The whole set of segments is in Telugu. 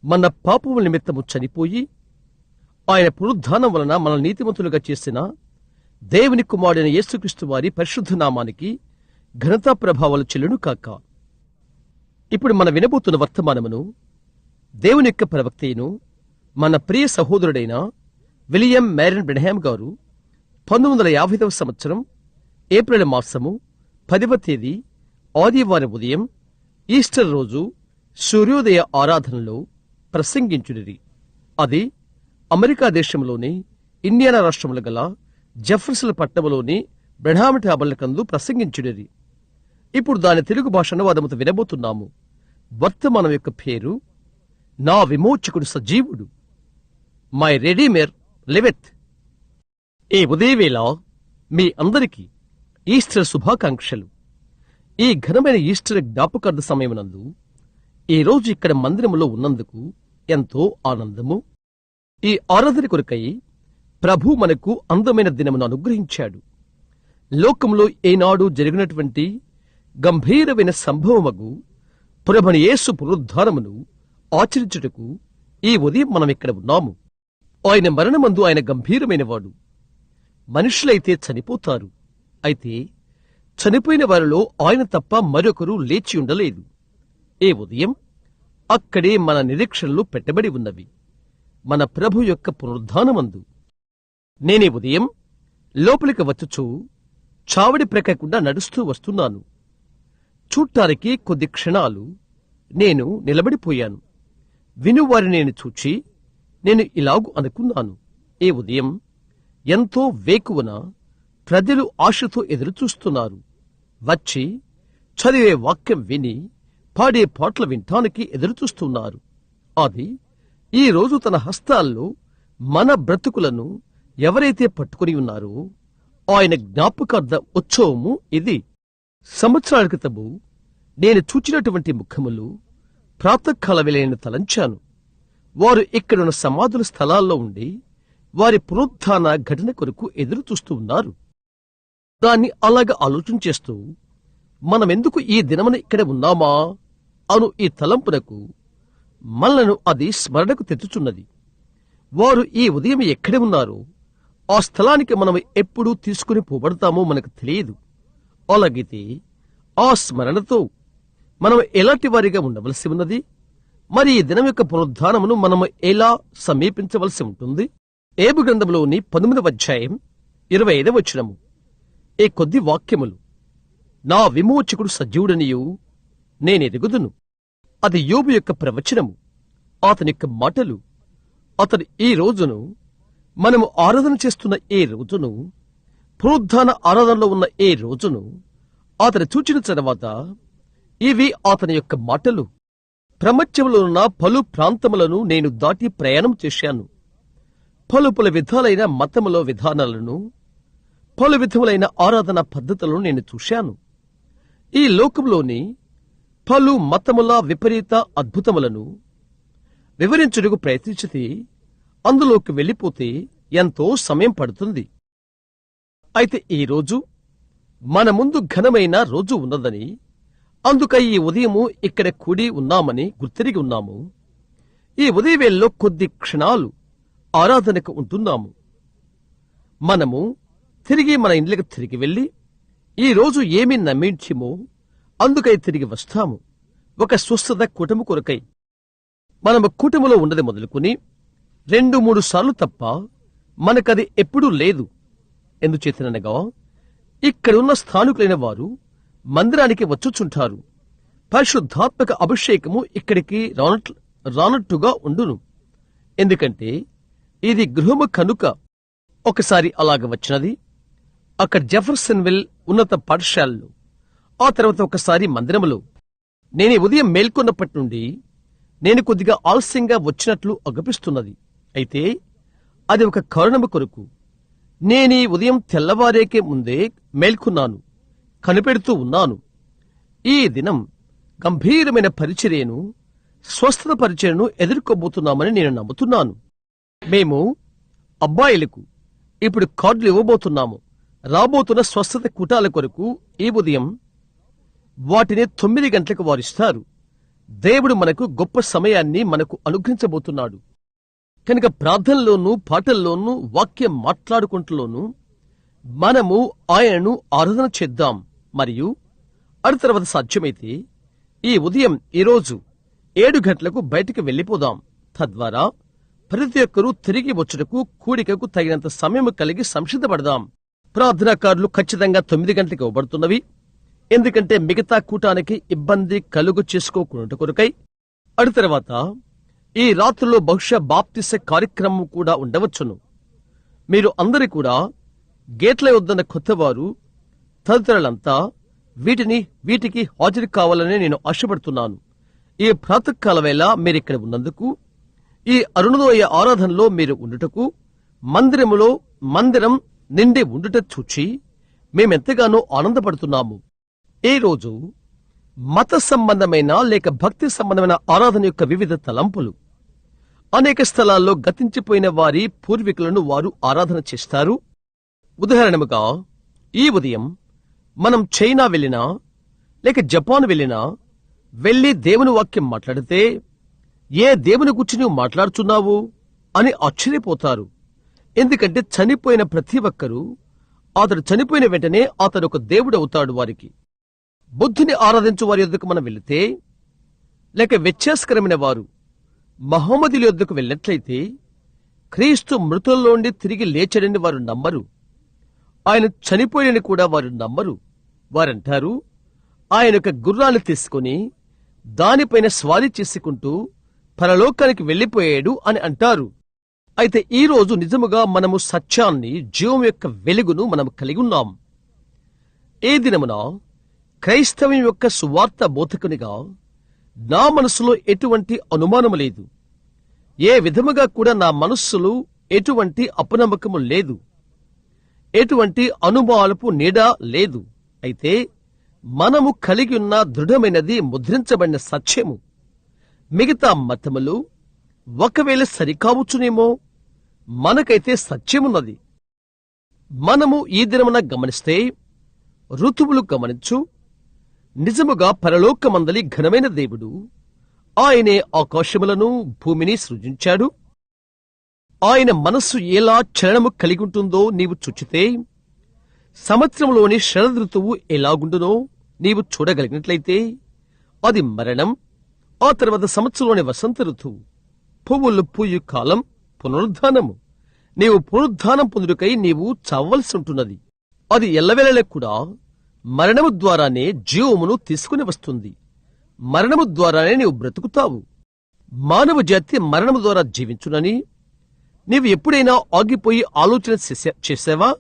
మన పాపముల నిమిత్తము చనిపోయి ఆయన పునరుద్ధానం వలన మన నీతిమంతులుగా చేసిన దేవుని కుమారుడైన యేసుక్రీస్తు వారి పరిశుద్ధ నామానికి ఘనతా ప్రభావాలు చెల్లును కాక. ఇప్పుడు మన వినబోతున్న వర్తమానమును దేవుని యొక్క ప్రవక్తను మన ప్రియ సహోదరుడైన విలియం మ్యారియన్ బ్రెన్హామ్ గారు 1950వ సంవత్సరం ఏప్రిల్ మాసము 10వ తేదీ ఆదివారం ఉదయం ఈస్టర్ రోజు సూర్యోదయ ఆరాధనలో ప్రసంగించుడిరి. అది అమెరికా దేశంలోని ఇండియానా రాష్ట్రములు గల జెఫర్సన్ పట్టణంలోని బ్రెన్హామ్ టాబర్నకల్ ప్రసంగించుడిరి. ఇప్పుడు దాని తెలుగు భాష అనువాదముతో వినబోతున్నాము. వర్తమానం యొక్క పేరు నా విమోచకుడు సజీవుడు, మై రెడీమర్ లివెత్. ఈ ఉదయవేళ మీ అందరికీ ఈస్టర్ శుభాకాంక్షలు. ఈ ఘనమైన ఈస్టర్ జ్ఞాపకార్థ సమయమునందు ఈరోజు ఇక్కడ మందిరములో ఉన్నందుకు ఎంతో ఆనందము. ఈ ఆరాధన కొరకై ప్రభు మనకు అందమైన దినమును అనుగ్రహించాడు. లోకంలో ఏనాడు జరిగినటువంటి గంభీరమైన సంభవమగు ప్రభుని యేసు పునరుద్ధానమును ఆచరించుటకు ఈ ఉదయం మనం ఇక్కడ ఉన్నాము. ఆయన మరణమందు ఆయన గంభీరమైనవాడు. మనుషులైతే చనిపోతారు, అయితే చనిపోయిన వారిలో ఆయన తప్ప మరొకరు లేచి ఉండలేదు. ఈ ఉదయం అక్కడే మన నిరీక్షణలు పెట్టబడి ఉన్నవి, మన ప్రభు యొక్క పునరుద్ధానమందు. నేనే ఉదయం లోపలికి వచ్చుచూ చావడి ప్రక్కకుండా నడుస్తూ వస్తున్నాను. చూడ్డానికి కొద్ది క్షణాలు నేను నిలబడిపోయాను. వినువారిని నేను చూచి నేను ఇలాగు అనుకున్నాను, ఈ ఉదయం ఎంతో వేకువన ప్రజలు ఆశతో ఎదురుచూస్తున్నారు. వచ్చి చదివే వాక్యం విని పాడే పాటలు వినటానికి ఎదురుచూస్తున్నారు. అది ఈ రోజు తన హస్తాల్లో మన బ్రతుకులను ఎవరైతే పట్టుకుని ఉన్నారో ఆయన జ్ఞాపకార్థ ఉత్సవము ఇది. సంవత్సరాల క్రితము నేను చూచినటువంటి ముఖములు ప్రాతకాల వేళ తలంచాను. వారు ఇక్కడున్న సమాధుల స్థలాల్లో ఉండి వారి పునరుద్ధాన ఘటన కొరకు ఎదురు చూస్తూ ఉన్నారు. దాన్ని అలాగా ఆలోచన చేస్తూ మనమెందుకు ఈ దినమున ఇక్కడ ఉన్నామా అను ఈ తలంపునకు మనలను అది స్మరణకు తెచ్చుచున్నది. వారు ఈ ఉదయం ఎక్కడ ఉన్నారో ఆ స్థలానికి మనం ఎప్పుడు తీసుకుని పోబడతామో మనకు తెలియదు. అలాగైతే ఆ స్మరణతో మనం ఎలాంటి వారిగా ఉండవలసి ఉన్నది? మరి ఈ దినం యొక్క పునరుద్ధానమును మనము ఎలా సమీపించవలసి ఉంటుంది? ఏబు గ్రంథంలోని 19వ అధ్యాయం 25వ వచనము ఈ కొద్ది వాక్యములు, నా విమోచకుడు సజీవుడనియు నేనెరుగుదును. అది యోబు యొక్క ప్రవచనము, అతని యొక్క మాటలు. అతడు ఈ రోజును, మనము ఆరాధన చేస్తున్న ఈ రోజును, పునరుద్ధాన ఆరాధనలో ఉన్న ఈ రోజును అతను చూచిన తర్వాత ఇవి అతని యొక్క మాటలు. ప్రపంచంలో ఉన్న పలు ప్రాంతములను నేను దాటి ప్రయాణం చేశాను. పలు విధాలైన మతములో విధానాలను, పలు విధములైన ఆరాధన పద్ధతులను నేను చూశాను. ఈ లోకంలోని పలు మతముల విపరీత అద్భుతములను వివరించుటకు ప్రయత్నించితే అందులోకి వెళ్ళిపోతే ఎంతో సమయం పడుతుంది. అయితే ఈ రోజు మన ముందు ఘనమైన రోజు ఉన్నదని, అందుకై ఈ ఉదయము ఇక్కడ కూడి ఉన్నామని గుర్తిరిగి ఉన్నాము. ఈ ఉదయవేళలో కొద్ది క్షణాలు ఆరాధనకు ఉంటున్నాము. మనము తిరిగి మన ఇండ్లకు తిరిగి వెళ్ళి ఈ రోజు ఏమి నమ్మించిమో అందుకై తిరిగి వస్తాము. ఒక స్వస్థత కూటము కొరకై. మనము కూటములో ఉన్నది మొదలుకుని 2-3 సార్లు తప్ప మనకది ఎప్పుడూ లేదు. ఎందుచేతనగా ఇక్కడున్న స్థానికులైన వారు మందిరానికి వచ్చుచుంటారు. పరిశుద్ధాత్మక అభిషేకము ఇక్కడికి రానట్టుగా ఉండును. ఎందుకంటే ఇది గృహము కనుక. ఒకసారి అలాగ వచ్చినది అక్కడ జెఫర్సన్విల్ ఉన్నత పాఠశాలలో, ఆ తర్వాత ఒకసారి మందిరములో. నేను ఉదయం మేల్కొన్నప్పటి నుండి నేను కొద్దిగా ఆలస్యంగా వచ్చినట్లు అగపిస్తున్నది. అయితే అది ఒక కారణము కొరకు. నేనీ ఉదయం తెల్లవారేకే ముందే మేల్కొన్నాను, కనిపెడుతూ ఉన్నాను. ఈ దినం గంభీరమైన పరిచర్యను, స్వస్థత పరిచర్యను ఎదుర్కోబోతున్నామని నేను నమ్ముతున్నాను. మేము అబ్బాయిలకు ఇప్పుడు కార్డులు ఇవ్వబోతున్నాము. రాబోతున్న స్వస్థత కూటాల కొరకు ఈ ఉదయం వాటిని 9 గంటలకు వారిస్తారు. దేవుడు మనకు గొప్ప సమయాన్ని మనకు అనుగ్రహించబోతున్నాడు. కనుక ప్రార్థనలోనూ, పాటల్లోనూ, వాక్యం మాట్లాడుకుంటలోనూ మనము ఆయనను ఆరాధన చేద్దాం. మరియు తర్వాత సాధ్యమైతే ఈ ఉదయం ఈరోజు 7 గంటలకు బయటికి వెళ్లిపోదాం. తద్వారా ప్రతి ఒక్కరూ తిరిగి వచ్చుటకు కూడికకు తగినంత సమయం కలిగి సంసిద్ధపడదాం. ప్రార్థనాకారులు ఖచ్చితంగా 9 గంటలకు ఇవ్వబడుతున్నవి. ఎందుకంటే మిగతా కూటానికి ఇబ్బంది కలుగు చేసుకోకుండా కొరకై. తర్వాత ఈ రాత్రిలో బహుశా బాప్తిస కార్యక్రమం కూడా ఉండవచ్చును. మీరు అందరి కూడా గేట్ల వద్దన్న కొత్తవారు తదితరులంతా వీటికి హాజరు కావాలని నేను ఆశపడుతున్నాను. ఈ ప్రాతకాల వేళ మీరిక్కడ ఉన్నందుకు, ఈ అరుణోదయ ఆరాధనలో మీరు ఉండుటకు, మందిరం నిండి ఉండుట చూచి మేమెంతగానో ఆనందపడుతున్నాము. ఈ రోజు మత సంబంధమైన లేక భక్తి సంబంధమైన ఆరాధన యొక్క వివిధ తలంపులు. అనేక స్థలాల్లో గతించిపోయిన వారి పూర్వీకులను వారు ఆరాధన చేస్తారు. ఉదాహరణముగా ఈ ఉదయం మనం చైనా వెళ్ళినా లేక జపాన్ వెళ్ళి దేవుని వాక్యం మాట్లాడితే, ఏ దేవుని గురించి నువ్వు మాట్లాడుతున్నావు అని ఆశ్చర్యపోతారు. ఎందుకంటే చనిపోయిన ప్రతి ఒక్కరూ అతడు చనిపోయిన వెంటనే అతడు ఒక దేవుడు అవుతాడు వారికి. బుద్ధుని ఆరాధించు వారి యొద్దకు మనం వెళితే, లేక వ్యత్యాసకరమైన వారు మహమ్మదుల యొద్దకు వెళ్ళినట్లయితే, క్రీస్తు మృతుల్లోండి తిరిగి లేచడని వారు నమ్మరు. ఆయన చనిపోయినని కూడా వారు నమ్మరు. వారంటారు, ఆయన ఒక గుర్రాన్ని తీసుకుని దానిపైన స్వారీ చేసుకుంటూ పరలోకానికి వెళ్లిపోయాడు అని అంటారు. అయితే ఈ రోజు నిజముగా మనము సత్యాన్ని, జీవం యొక్క వెలుగును మనము కలిగి ఉన్నాం. ఏ దినమున క్రైస్తవం యొక్క సువార్త బోధకునిగా నా మనసులో ఎటువంటి అనుమానము లేదు. ఏ విధముగా కూడా నా మనస్సులో ఎటువంటి అపనమ్మకము లేదు. ఎటువంటి అనుమానపు నీడ లేదు. అయితే మనము కలిగి ఉన్న దృఢమైనది ముద్రించబడిన సత్యము. మిగతా మతములు ఒకవేళ సరికావచ్చునేమో, మనకైతే సత్యమున్నది. మనము ఈ దినమున గమనిస్తే, ఋతువులు గమనించు. నిజముగా పరలోకమందలి ఘనమైన దేవుడు, ఆయనే ఆకాశములను భూమిని సృజించాడు. ఆయన మనస్సు ఎలా చలనము కలిగి ఉంటుందో నీవు చూచితే, సంవత్సరంలోని శరదృతువు ఎలాగుండునో నీవు చూడగలిగినట్లయితే, అది మరణం. ఆ తర్వాత సంవత్సరంలోని వసంత ఋతువు, పువ్వులు పూయు కాలం, పునరుద్ధానము. నీవు పునరుద్ధానం పొందుటకై నీవు చావలసి ఉంటున్నది. అది ఎల్లవేళలా కూడా మరణము ద్వారానే జీవమును తీసుకుని వస్తుంది. మరణము ద్వారానే నీవు బ్రతుకుతావు. మానవ జాతి మరణము ద్వారా జీవించునని నీవు ఎప్పుడైనా ఆగిపోయి ఆలోచన చేసావా?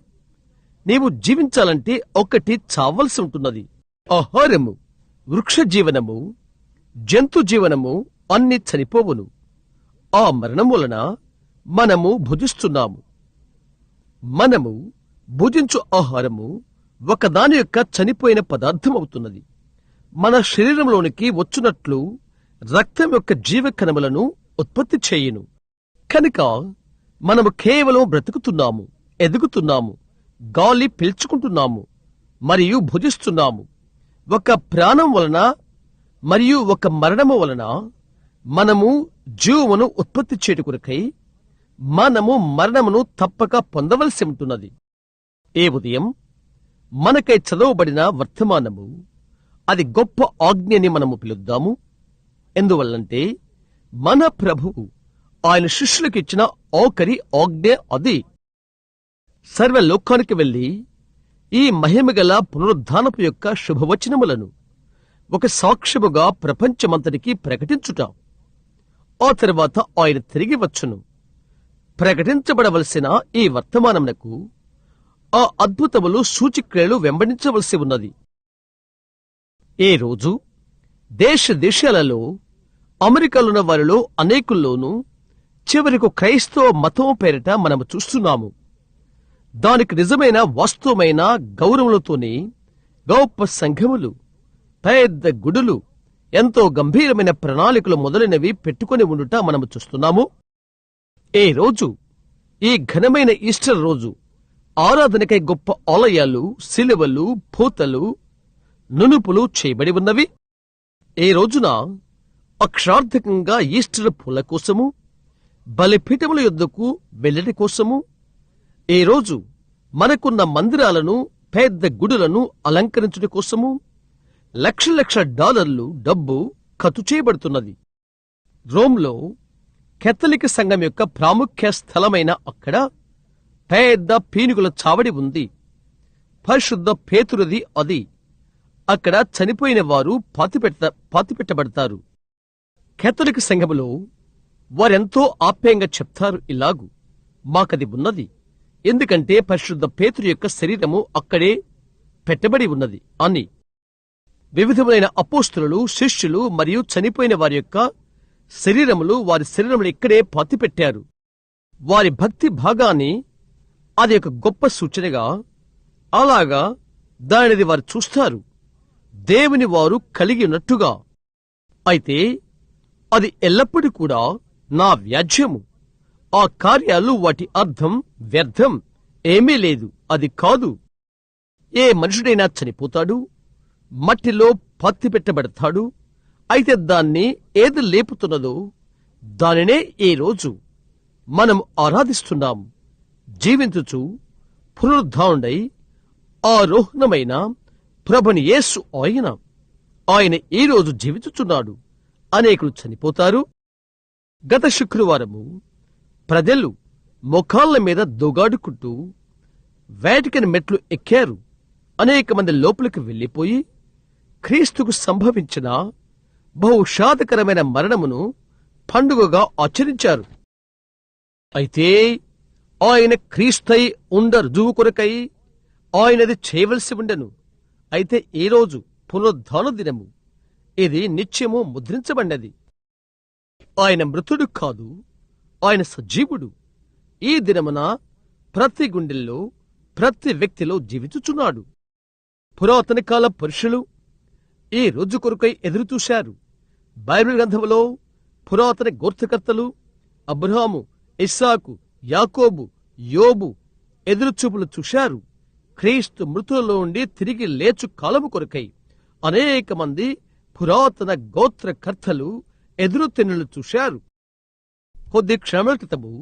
నీవు జీవించాలంటే ఒకటి చావలసి ఉంటున్నది. ఆహారము, వృక్ష జీవనము, జంతు జీవనము అన్ని చనిపోవును. ఆ మరణం వలన మనము భుజిస్తున్నాము. మనము భుజించు ఆహారము ఒకదాని యొక్క చనిపోయిన పదార్థం అవుతున్నది. మన శరీరంలోనికి వచ్చునట్లు రక్తం యొక్క జీవకణములను ఉత్పత్తి చేయును. కనుక మనము కేవలం బ్రతుకుతున్నాము, ఎదుగుతున్నాము, గాలి పీల్చుకుంటున్నాము మరియు భుజిస్తున్నాము. ఒక ప్రాణం వలన మరియు ఒక మరణము వలన మనము జీవమును ఉత్పత్తి చేయుటకై మనము మరణమును తప్పక పొందవలసి ఉంటున్నది. ఏ ఉదయం మనకై చదవబడిన వర్తమానము, అది గొప్ప ఆజ్ఞని మనము పిలుద్దాము. ఎందువల్లంటే మన ప్రభువు ఆయన శిష్యులకు ఇచ్చిన ఆఖరి ఆజ్ఞ అది. సర్వలోకానికి వెళ్లి ఈ మహిమగల పునరుద్ధానపు యొక్క శుభవచనములను ఒక సాక్ష్యముగా ప్రపంచమంతటికి ప్రకటించుట. ఆ తర్వాత ఆయన తిరిగి వచ్చును. ప్రకటించబడవలసిన ఈ వర్తమానమునకు ఆ అద్భుతములు, సూచిక్రియలు వెంబడించవలసి ఉన్నది. ఏ రోజు దేశాలలో, అమెరికాలోని వారిలో అనేకుల్లోనూ చివరకు క్రైస్తవ మతం పేరిట మనము చూస్తున్నాము. దానికి నిజమైన వాస్తవమైన గౌరవములతోనే గొప్ప సంఘములు, పెద్ద గుడులు, ఎంతో గంభీరమైన ప్రణాళికలు మొదలైనవి పెట్టుకుని ఉండుట మనము చూస్తున్నాము. ఏ రోజు ఈ ఘనమైన ఈస్టర్ రోజు ఆరాధనకై గొప్ప ఆలయాలు, శిలువలు, పూతలు, నునుపులు చేయబడి ఉన్నవి. ఏ రోజున అక్షరార్థకంగా ఈస్టర్ పూల కోసము, బలిపీఠముల యొద్దకు వెళ్ళటి కోసము, ఈ రోజు మనకున్న మందిరాలను, పెద్ద గుడులను అలంకరించుట కోసము లక్షల డాలర్లు డబ్బు ఖర్చు చేయబడుతున్నది. రోమ్లో కేథలిక్ సంఘం యొక్క ప్రాముఖ్య స్థలమైన అక్కడ పెద్ద పీనుగుల చావడి ఉంది. పరిశుద్ధ పేతురుది అది. అక్కడ చనిపోయిన వారు పాతిపెట్టబడతారు. కేథలిక్ సంఘములో వారెంతో ఆప్యాయంగా చెప్తారు ఇలాగు, మాకది ఉన్నది, ఎందుకంటే పరిశుద్ధ పేతురు యొక్క శరీరము అక్కడే పెట్టబడి ఉన్నది అని. వివిధమైన అపోస్తులు, శిష్యులు మరియు చనిపోయిన వారి యొక్క శరీరములు వారి శరీరములు ఇక్కడే పాతిపెట్టారు. వారి భక్తి భాగాన్ని అది ఒక గొప్ప సూచనగా, అలాగా దానిది వారు చూస్తారు, దేవుని వారు కలిగి ఉన్నట్టుగా. అయితే అది ఎల్లప్పుడూ కూడా నా వ్యాజ్యము. ఆ కార్యాలు వాటి అర్థం వ్యర్థం, ఏమీ లేదు, అది కాదు. ఏ మనుషుడైనా చనిపోతాడు, మట్టిలో పాతిపెట్టబడతాడు. అయితే దాన్ని ఏది లేపుతున్నదో దానినే ఈ రోజు మనం ఆరాధిస్తున్నాం. జీవించుచు పునరుద్ధానుడై ఆరోహణమైన ప్రభుని యేసు ఆయన ఈ రోజు జీవించుచున్నాడు. అనేకులు చనిపోతారు. గత శుక్రవారము ప్రజలు ముఖాళ్ల మీద దొగాడుకుంటూ వేటికన్ మెట్లు ఎక్కారు. అనేక మంది లోపలికి వెళ్లిపోయి క్రీస్తుకు సంభవించిన బహుషాదకరమైన మరణమును పండుగగా ఆచరించారు. అయితే ఆయన క్రీస్తై ఉండ రుజువు కొరకై ఆయనది చేయవలసి ఉండెను. అయితే ఈ రోజు పునరుద్ధాన దినము, ఇది నిత్యము ముద్రించబడినది. ఆయన మృతుడు కాదు, ఆయన సజీవుడు. ఈ దినమున ప్రతి గుండెల్లో, ప్రతి వ్యక్తిలో జీవించుచున్నాడు. పురాతన కాల పురుషులు ఈ రోజు కొరకై ఎదురుచూశారు. బైబిల్ గ్రంథములో పురాతన గోత్రకర్తలు అబ్రహాము, ఇస్సాకు, యాకోబు, యోబు ఎదురుచూపులు చూశారు. క్రీస్తు మృతులలో ఉండి తిరిగి లేచు కాలము కొరకై అనేక మంది పురాతన గోత్రకర్తలు ఎదురుతెన్నులు చూశారు. కొద్ది క్షణముల క్రితము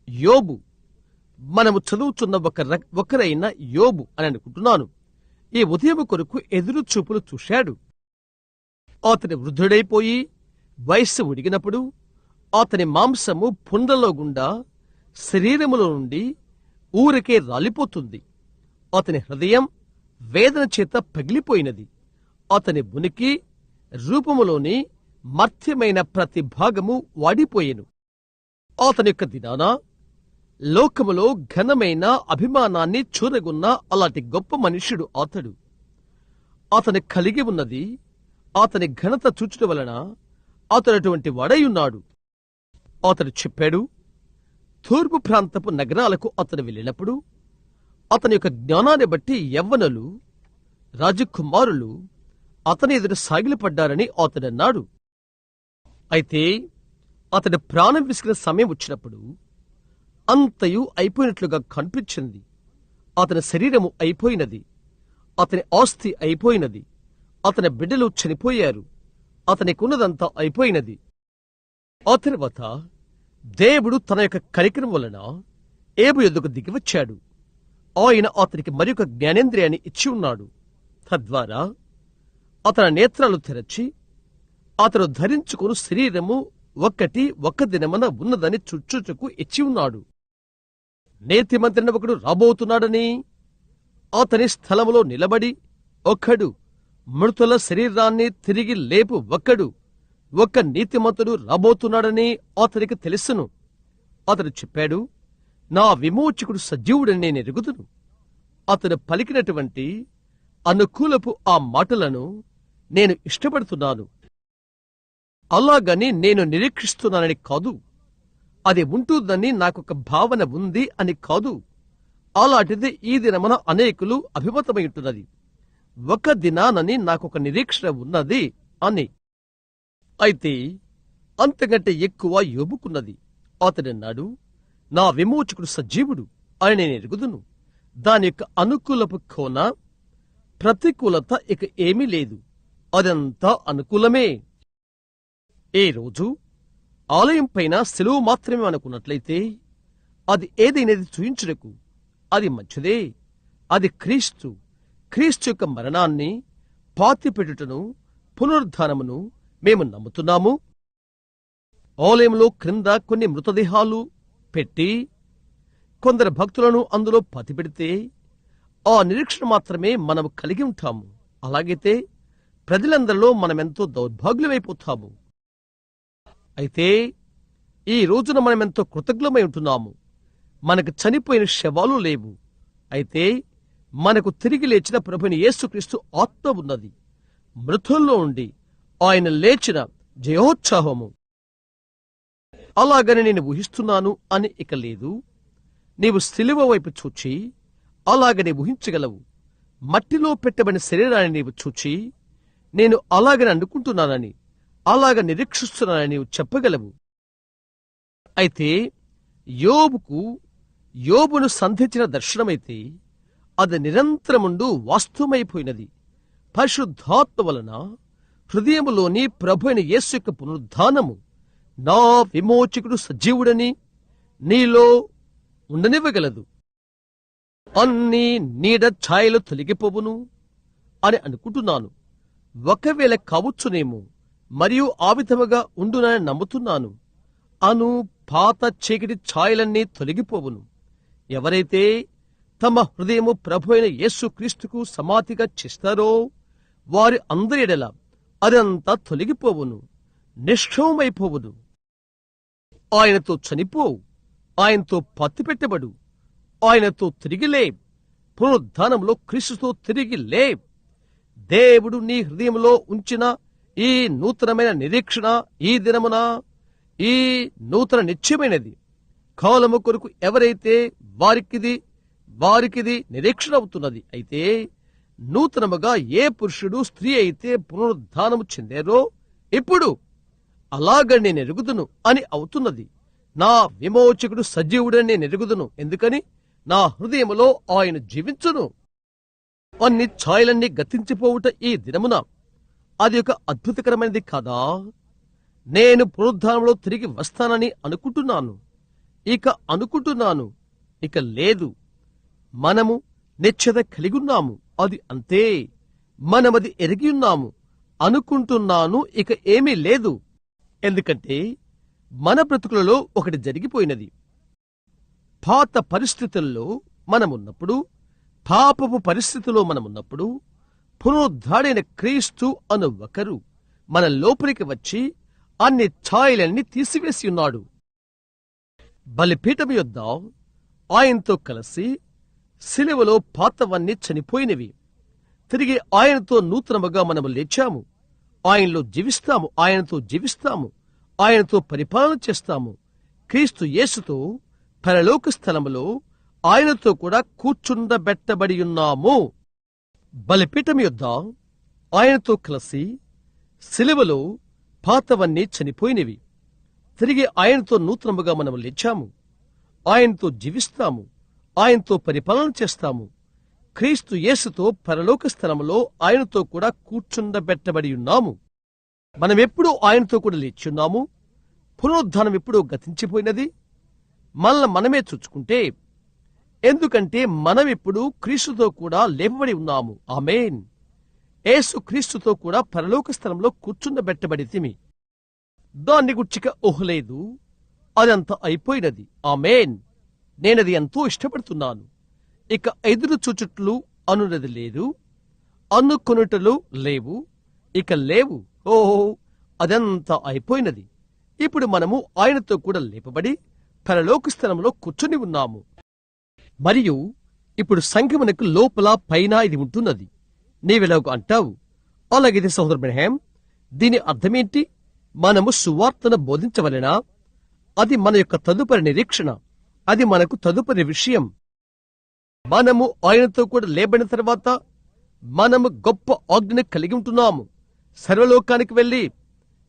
యోబు, మనము చదువుతున్న ఒకరైన యోబు అని అనుకుంటున్నాను, ఈ ఉదయం కొరకు ఎదురుచూపులు చూశాడు. అతని వృద్ధుడైపోయి వయస్సు ఉడిగినప్పుడు అతని మాంసము పుండ్రలో గుండా శరీరములో నుండి ఊరికే రాలిపోతుంది. అతని హృదయం వేదన చేత పగిలిపోయినది. అతని ఉనికి రూపములోని మర్త్యమైన ప్రతి భాగము వాడిపోయెను. అతని యొక్క దినాన లోకములో ఘనమైన అభిమానాన్ని చూరగున్న అలాంటి గొప్ప మనుష్యుడు అతడు. అతని కలిగి ఉన్నది అతని ఘనత చూచుట వలన అతడు అటువంటి వాడైయున్నాడు. అతడు చెప్పాడు, తూర్పు ప్రాంతపు నగరాలకు అతను వెళ్ళినప్పుడు అతని యొక్క జ్ఞానాన్ని బట్టి యవ్వనులు, రాజకుమారులు అతని ఎదుట సాగిలపడ్డారని అతడన్నాడు. అయితే అతడి ప్రాణం విసిగిన సమయం వచ్చినప్పుడు అంతయు అయిపోయినట్లుగా కనిపించింది. అతని శరీరము అయిపోయినది, అతని ఆస్తి అయిపోయినది, అతని బిడ్డలు చనిపోయారు, అతనికున్నదంతా అయిపోయినది. ఆ తర్వాత దేవుడు తన యొక్క కనికరం వలన ఏబు యొద్దకు దిగివచ్చాడు. ఆయన అతనికి మరొక జ్ఞానేంద్రియాన్ని ఇచ్చి ఉన్నాడు. తద్వారా అతని నేత్రాలు తెరచి అతడు ధరించుకుని శరీరము ఒక్క దినమున ఉన్నదని చుచ్చుచుకు ఇచ్చి ఉన్నాడు. నీతిమంతుడైన ఒకడు రాబోతున్నాడని అతని స్థలములో నిలబడి ఒక్కడు మృతుల శరీరాన్ని తిరిగి లేపు ఒక్క నీతిమంతుడు రాబోతున్నాడని అతనికి తెలుసును. అతడు చెప్పాడు, నా విమోచకుడు సజీవుడని నేను ఎరుగుదును. అతడు పలికినటువంటి అనుకూలపు ఆ మాటలను నేను ఇష్టపడుతున్నాను. అలాగని నేను నిరీక్షిస్తున్నానని కాదు, అది ఉంటుందని నాకొక భావన ఉంది అని కాదు. అలాంటిది ఈ దినమున అనేకులు అభిమతమై ఉంటున్నది. ఒక దినానని నాకొక నిరీక్షణ ఉన్నది అని. అయితే అంతకంటే ఎక్కువ యోబుకున్నది. అతడన్నాడు, నా విమోచకుడు సజీవుడు అని నేను ఎరుగుదును. దాని యొక్క అనుకూలపు కోన, ప్రతికూలత ఇక ఏమీ లేదు, అదంతా అనుకూలమే. ఏ రోజు ఆలయం పైన సెలవు మాత్రమే అనుకున్నట్లయితే అది ఏదైనది చూయించుటకు అది మంచిదే. అది క్రీస్తు యొక్క మరణాన్ని, పాతిపెట్టుటను, పునరుద్ధానమును మేము నమ్ముతున్నాము. ఆలయంలో క్రింద కొన్ని మృతదేహాలు పెట్టి కొందరు భక్తులను అందులో పాతిపెడితే ఆ నిరీక్షణ మాత్రమే మనము కలిగి ఉంటాము. అలాగైతే ప్రజలందరిలో మనమెంతో దౌర్భాగ్యులమైపోతాము. అయితే ఈ రోజున మనమెంతో కృతజ్ఞమై ఉంటున్నాము. మనకు చనిపోయిన శవాలు లేవు. అయితే మనకు తిరిగి లేచిన ప్రభుని యేసుక్రీస్తు ఆత్మ ఉన్నది. మృతుల్లో ఉండి ఆయన లేచిన జయోత్సాహము. అలాగని నేను ఊహిస్తున్నాను అని ఇక లేదు. నీవు శిలువ వైపు చూచి అలాగనే ఊహించగలవు. మట్టిలో పెట్టబడిన శరీరాన్ని నీవు చూచి నేను అలాగని అనుకుంటున్నానని, అలాగ నిరీక్షిస్తున్నానని నీవు చెప్పగలవు. అయితే యోబును సంధించిన దర్శనమైతే అది నిరంతరముండు వాస్తవమైపోయినది. పరిశుద్ధాత్మ వలన హృదయములోని ప్రభు అయిన యేసు యొక్క పునరుద్ధానము, నా విమోచకుడు సజీవుడని నీలో ఉండనివ్వగలదు. అన్ని నీడ ఛాయలు తొలగిపోవును అని అనుకుంటున్నాను. ఒకవేళ కావచ్చునేమో, మరియు ఆ విధముగా ఉండునని నమ్ముతున్నాను. పాత చీకటి ఛాయలన్నీ తొలగిపోవును. ఎవరైతే తమ హృదయము ప్రభు అయిన యేసు క్రీస్తుకు సమాధిగా చేస్తారో వారి అందరి ఎడల అదంతా తొలగిపోవును, నిష్ఠూమైపోవును. ఆయనతో చనిపోవు, ఆయనతో పత్తిపెట్టబడు, ఆయనతో తిరిగి లే, పునరుద్ధానంలో క్రీస్తుతో తిరిగి లే. దేవుడు నీ హృదయంలో ఉంచిన ఈ నూతనమైన నిరీక్షణ ఈ దినమున, ఈ నూతన నిత్యమైనది కాలము కొరకు ఎవరైతే వారికిది నిరీక్షణ అవుతున్నది. అయితే నూతనముగా ఏ పురుషుడు స్త్రీ అయితే పునరుద్ధానము చెందారో ఇప్పుడు అలాగని నేను ఎరుగుదును అని అవుతున్నది. నా విమోచకుడు సజీవుడని నేను ఎరుగుదును. ఎందుకని? నా హృదయములో ఆయన జీవించును. అన్ని ఛాయలన్నీ గతించిపోవుట ఈ దినమున అది ఒక అద్భుతకరమైనది కాదా? నేను పునరుద్ధానంలో తిరిగి వస్తానని అనుకుంటున్నాను. ఇక లేదు. మనము నిశ్చయత కలిగున్నాము. అది అంతే. మనమది ఎరిగి ఉన్నాము. అనుకుంటున్నాను, ఇక ఏమీ లేదు. ఎందుకంటే మన బ్రతుకులలో ఒకటి జరిగిపోయినది. పాత పరిస్థితుల్లో మనమున్నప్పుడు, పాపపు పరిస్థితిలో మనమున్నప్పుడు పునరుద్ధాడైన క్రీస్తు అను ఒకరు మన లోపలికి వచ్చి అన్ని ఛాయలన్నీ తీసివేసి ఉన్నాడు. బలిపీఠం యొద్ద ఆయనతో కలిసి శిలువలో పాతవన్నీ చనిపోయినవి. తిరిగి ఆయనతో నూతనముగా మనము లేచాము. ఆయనలో జీవిస్తాము, ఆయనతో జీవిస్తాము, ఆయనతో పరిపాలన చేస్తాము. క్రీస్తు యేసుతో పరలోక స్థలములో ఆయనతో కూడా కూర్చుండబెట్టబడి ఉన్నాము. బలిపీఠం యొద్ద ఆయనతో కలిసి శిలువలో పాతవన్నీ చనిపోయినవి. తిరిగి ఆయనతో నూతనముగా మనము లేచాము. ఆయనతో జీవిస్తాము, ఆయనతో పరిపాలన చేస్తాము. క్రీస్తు యేసుతో పరలోక స్థలములో ఆయనతో కూడా కూర్చుండబెట్టబడి ఉన్నాము. మనమెప్పుడూ ఆయనతో కూడా లేచున్నాము. పునరుద్ధానం ఎప్పుడూ గతించిపోయినది. మనమే చూచుకుంటే, ఎందుకంటే మనమిప్పుడు క్రీస్తుతో కూడా లేపబడి ఉన్నాము. ఆమేన్. యేసు క్రీస్తుతో కూడా పరలోక స్థలంలో కూర్చుండబెట్టబడితిమి. దాన్ని గుర్చిక ఊహలేదు. అదంతా అయిపోయినది. ఆమేన్. నేనది ఎంతో ఇష్టపడుతున్నాను. ఇక ఎదురు చూచుట్లు అనున్నది లేదు, అనుకొనుటలు లేవు, ఇక లేవు. ఓహో, అదంతా అయిపోయినది. ఇప్పుడు మనము ఆయనతో కూడా లేపబడి పరలోక స్థలంలో కూర్చుని ఉన్నాము. మరియు ఇప్పుడు సంఘమునకు లోపల పైన ఇది ఉంటున్నది. నీవెలాగో అంటావు. అలాగైతే సహోదరు బ్రహ్మాం, దీని అర్థమేంటి? మనము సువార్తను బోధించవలెనా? అది మన యొక్క తదుపరి నిరీక్షణ. అది మనకు తదుపరి విషయం. మనము ఆయనతో కూడా లేబడిన తర్వాత మనము గొప్ప ఆజ్ఞను కలిగి ఉంటున్నాము. సర్వలోకానికి వెళ్లి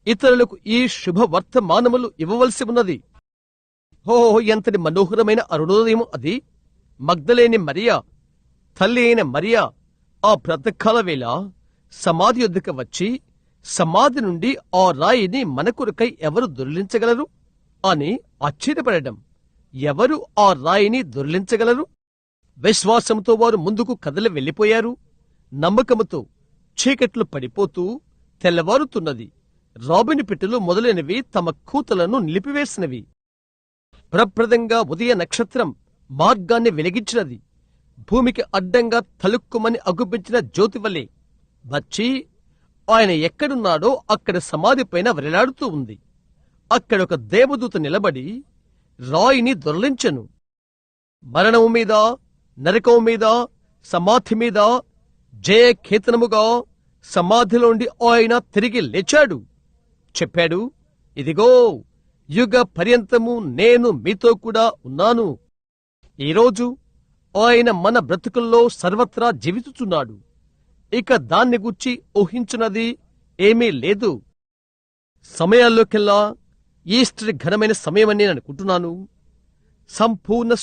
ఇతరులకు ఈ శుభవర్తమానములు ఇవ్వవలసి ఉన్నది. ఓహో, ఎంతటి మనోహరమైన అరుణోదయం అది! మగ్దలేని మరియా, తల్లి అయిన మరియా ఆ ప్రాతకాల వేళ సమాధి యొద్దకు వచ్చి సమాధి నుండి ఆ రాయిని మన కొరకై ఎవరు దొర్లించగలరు అని ఆశ్చర్యపడడం. ఎవరు ఆ రాయిని దొర్లించగలరు? విశ్వాసంతో వారు ముందుకు కదలి వెళ్ళిపోయారు. నమ్మకముతో చీకట్లు పడిపోతూ తెల్లవారుతున్నది. రాబిని పిట్టలు మొదలైనవి తమ కూతలను నిలిపివేసినవి. ప్రప్రదంగా ఉదయ నక్షత్రం మార్గాన్ని వెలిగించినది. భూమికి అడ్డంగా తలుక్కుమని అగుపించిన జ్యోతివలే వచ్చి ఆయన ఎక్కడున్నాడో అక్కడ సమాధిపైన వ్రేలాడుతూ ఉంది. అక్కడొక దేవదూత నిలబడి రాయిని దొర్లించెను. మరణము మీద, నరకము మీద, సమాధి మీద జయకేతనముగా సమాధిలోండి ఆయన తిరిగి లేచాడు. చెప్పాడు, ఇదిగో యుగ పర్యంతము నేను మీతో కూడా ఉన్నాను. ఈరోజు ఆయన మన బ్రతుకుల్లో సర్వత్రా జీవించుచున్నాడు. ఇక దాన్ని గుర్చి ఊహించున్నది ఏమీ లేదు. సమయాల్లోకెల్లా ఈస్టర్ ఘనమైన సమయమని నేను అనుకుంటున్నాను. సంపూర్ణ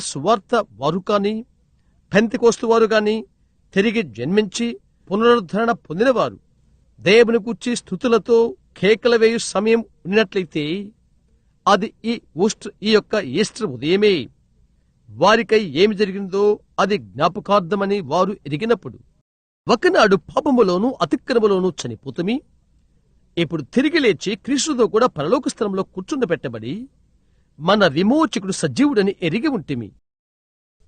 సువార్త వారు కాని, పెంతెకోస్తు వారు గాని తిరిగి జన్మించి పునరుద్ధరణ పొందినవారు దేవుని గూర్చి స్తుతులతో కేకల వేయు సమయం ఉన్నట్లయితే అది ఈ యొక్క ఈస్టర్ ఉదయమే. వారికై ఏమి జరిగిందో అది జ్ఞాపకార్థమని వారు ఎరిగినప్పుడు, ఒకనాడు పాపములోనూ అతిక్రమలోనూ చనిపోతుమి, ఇప్పుడు తిరిగి లేచి క్రీస్తుతో కూడా పరలోక స్థలంలో కూర్చుండబెట్టబడి మన విమోచకుడు సజీవుడని ఎరిగి ఉంటిమి.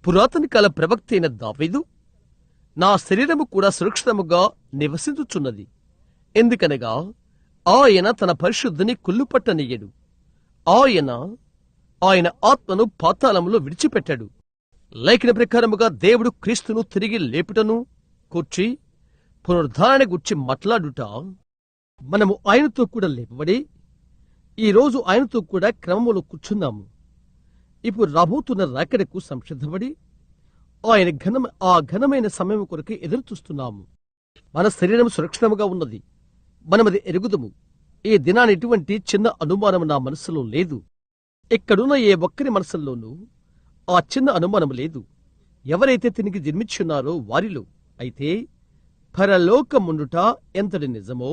పురాతన కాల ప్రవక్త అయిన దావీదు, నా శరీరము కూడా సురక్షితముగా నివసించుచున్నది, ఎందుకనగా ఆయన తన పరిశుద్ధిని కుళ్ళుపట్టనీయడు. ఆయన ఆత్మను పాతాళములో విడిచిపెట్టాడు. లేఖన ప్రకారముగా దేవుడు క్రీస్తును తిరిగి లేపుటను కూర్చి పునరుద్ధరణ గుర్చి మాట్లాడుట, మనము ఆయనతో కూడా లేపబడి ఈరోజు ఆయనతో కూడా క్రమములో కూర్చున్నాము. ఇప్పుడు రాబోతున్న రాకడకు సంసిద్ధపడి ఆ ఘనమైన సమయం కొరకు ఎదురుచూస్తున్నాము. మన శరీరం సురక్షితముగా ఉన్నది, మనమది ఎరుగుదము. ఈ దినాన్ని ఎటువంటి చిన్న అనుమానం నా మనసులో లేదు. ఇక్కడున్న ఏ ఒక్కరి మనసుల్లోనూ ఆ చిన్న అనుమానం లేదు. ఎవరైతే తిరిగి జన్మించున్నారో వారిలో అయితే పరలోకముండుట ఎంతటి నిజమో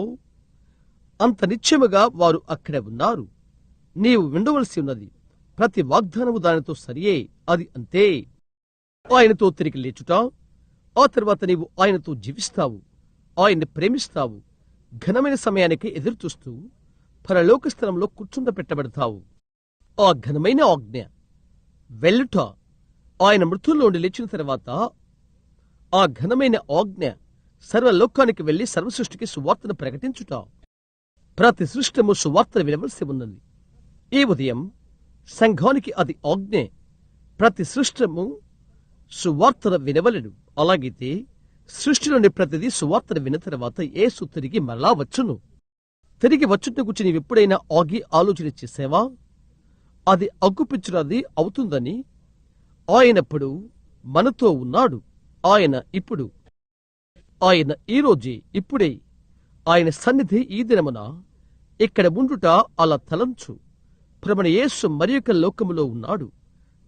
అంత నిశ్చయముగా వారు అక్కడే ఉన్నారు. నీవు వినవలసి ఉన్నది ప్రతి వాగ్దానము దానితో సరియే, అది అంతే. ఆయనతో తిరిగి లేచుట, ఆ తర్వాత నీవు ఆయనతో జీవిస్తావు, ఆయన్ని ప్రేమిస్తావు, ఘనమైన సమయానికి ఎదురుచూస్తూ పరలోక స్థలంలో కూర్చుండబెట్టబడతావు. ఆ ఘనమైన ఆజ్ఞ వెళ్ళుట, ఆయన మృతుల్లోండి లేచిన తర్వాత ఆ ఘనమైన ఆజ్ఞ సర్వలోకానికి వెళ్లి సర్వసృష్టికి సువార్తను ప్రకటించుట. ప్రతి సృష్టము సువార్తను వినవలసి ఉన్నది. ఈ ఉదయం సంఘానికి అది ఆజ్ఞ. ప్రతి సృష్టము సువార్తను వినవలెను. అలాగైతే సృష్టిలోని ప్రతిదీ సువార్తను విన్న తర్వాత యేసు తిరిగి మరలా వచ్చును. తిరిగి వచ్చుట గురించి నీవెప్పుడైనా ఆగి ఆలోచన చేసావా? అది అగ్గుపిచ్చునది అవుతుందని. ఆయనప్పుడు మనతో ఉన్నాడు. ఆయన ఈరోజే, ఇప్పుడే ఆయన సన్నిధి ఈ దినమున ఇక్కడ ఉండుట అలా తలంచు. ప్రభువైన యేసు మరియొక లోకములో ఉన్నాడు,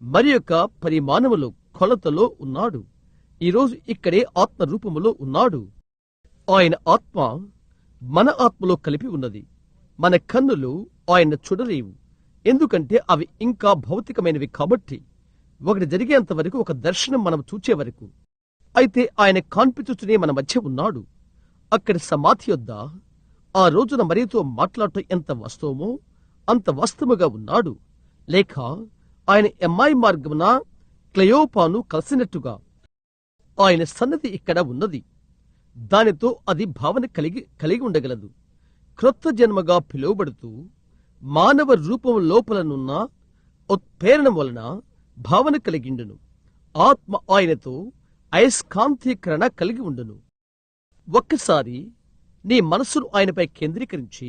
మరియొక పరిమాణములో కొలతలో ఉన్నాడు. ఈరోజు ఇక్కడే ఆత్మ రూపములో ఉన్నాడు. ఆయన ఆత్మ మన ఆత్మలో కలిపి ఉన్నది. మన కన్నులు ఆయన చూడలేవు, ఎందుకంటే అవి ఇంకా భౌతికమైనవి కాబట్టి. ఒకటి జరిగేంత వరకు, ఒక దర్శనం మనం చూచే వరకు. అయితే ఆయన కాన్పించుచునే మన మధ్య ఉన్నాడు. అక్కడి సమాధి యొద్ద ఆ రోజున మరియతో మాట్లాడటం ఎంత వాస్తవమో అంత వాస్తవముగా ఉన్నాడు. లేక ఆయన ఎమ్మాయి మార్గమున క్లయోపాను కలిసినట్టుగా ఆయన సన్నది ఇక్కడ ఉన్నది. దానితో అది భావన కలిగి ఉండగలదు. క్రొత్త జన్మగా పిలువబడుతూ మానవ రూపం లోపలనున్న ఉత్ప్రేరణ వలన భావన కలిగిండును. ఆత్మ ఆయనతో అయస్కాంతీకరణ కలిగి ఉండును. ఒక్కసారి నీ మనస్సును ఆయనపై కేంద్రీకరించి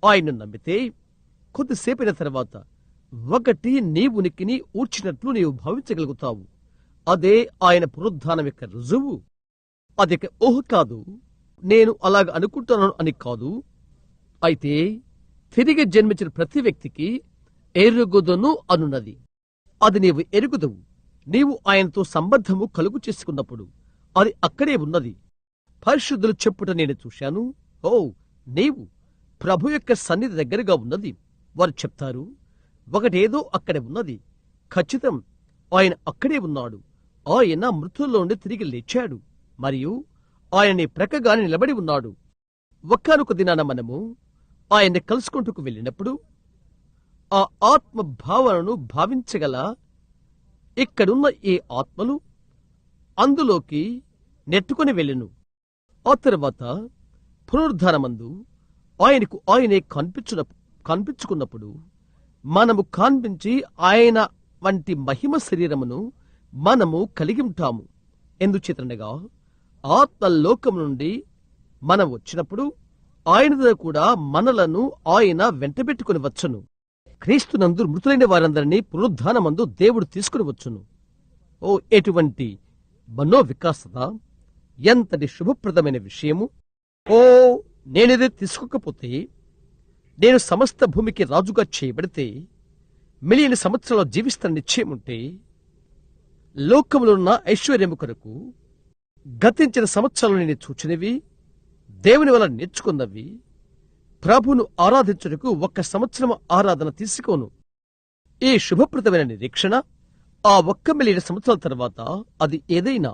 ఆయన్ను నమ్మితే కొద్దిసేపైన తర్వాత ఒకటి నీ ఉనికిని ఊడ్చినట్లు నీవు భావించగలుగుతావు. అదే ఆయన పునరుద్ధానం యొక్క రుజువు. అది ఊహ కాదు, నేను అలాగ అనుకుంటున్నాను అని కాదు. అయితే తిరిగి జన్మించిన ప్రతి వ్యక్తికి ఎరుగుదును అనున్నది. అది నీవు ఎరుగుదవు. నీవు ఆయనతో సంబంధము కలుగు చేసుకున్నప్పుడు అది అక్కడే ఉన్నది. పరిశుద్ధులు చెప్పుట నేను చూశాను. ఓ, నీవు ప్రభు యొక్క సన్నిధి దగ్గరగా ఉన్నది. వారు చెప్తారు, ఒకటేదో అక్కడే ఉన్నది. ఖచ్చితం, ఆయన అక్కడే ఉన్నాడు. ఆయన మృతుల్లో నుండి తిరిగి లేచాడు మరియు ఆయన నీ ప్రక్కగానే నిలబడి ఉన్నాడు. ఒక్కనొక దినాన మనము ఆయన్ని కలుసుకుంటూ వెళ్ళినప్పుడు ఆ ఆత్మ భావనను భావించగల ఇక్కడున్న ఈ ఆత్మలు అందులోకి నెట్టుకుని వెళ్ళెను. ఆ తరువాత పునరుద్ధానమందు ఆయనకు ఆయనే కనిపించుకున్నప్పుడు మనము కనిపించి ఆయన వంటి మహిమ శరీరమును మనము కలిగి ఉంటాము. ఎందుచేతనగా ఆత్మలోకం నుండి మనం వచ్చినప్పుడు ఆయనతో కూడా మనలను ఆయన వెంటబెట్టుకుని వచ్చును. క్రీస్తునందు మృతులైన వారందరినీ పునరుద్ధానమందు దేవుడు తీసుకుని వచ్చును. ఓ, ఎటువంటి మనోవికాసత! ఎంతటి శుభప్రదమైన విషయము! ఓ, నేనేది తీసుకోకపోతే, నేను సమస్త భూమికి రాజుగా చేయబడితే మిలియన్ సంవత్సరాలు జీవిస్తాను నిశ్చయముంటే, లోకములో ఉన్న ఐశ్వర్యము కొరకు గతించిన సంవత్సరాలు నేను చూచినవి, దేవుని వల్ల నేర్చుకున్నవి, ప్రభును ఆరాధించుటకు 1 సంవత్సరం ఆరాధన తీసుకోను. ఈ శుభప్రదమైన నిరీక్షణ ఆ 1 మిలియన్ సంవత్సరాల తర్వాత అది ఏదైనా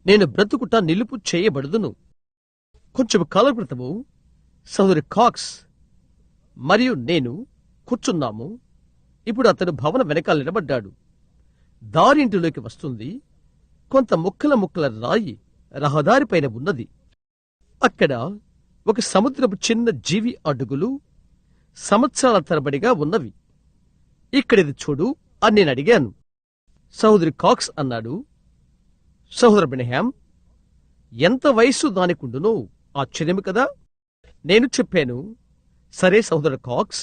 నేను బ్రతుకుట నిలుపు చేయబడుదును. కొంచెం కాలం క్రితము సహోదరి కాక్స్ మరియు నేను కూర్చున్నాము. ఇప్పుడు అతను భవన వెనకాల నిలబడ్డాడు. దారింటిలోకి వస్తుంది. కొంత ముక్కల రాయి రహదారిపైన ఉన్నది. అక్కడ ఒక సముద్రపు చిన్న జీవి అడుగులు సంవత్సరాల తరబడిగా ఉన్నవి. ఇక్కడిది చూడు అని నేను అడిగాను. సహోదరి కాక్స్ అన్నాడు, సహోదరు బ్రహ్యామ్, ఎంత వయస్సు దానికుండునో ఆశ్చర్యము కదా. నేను చెప్పాను, సరే సహోదరు కాక్స్,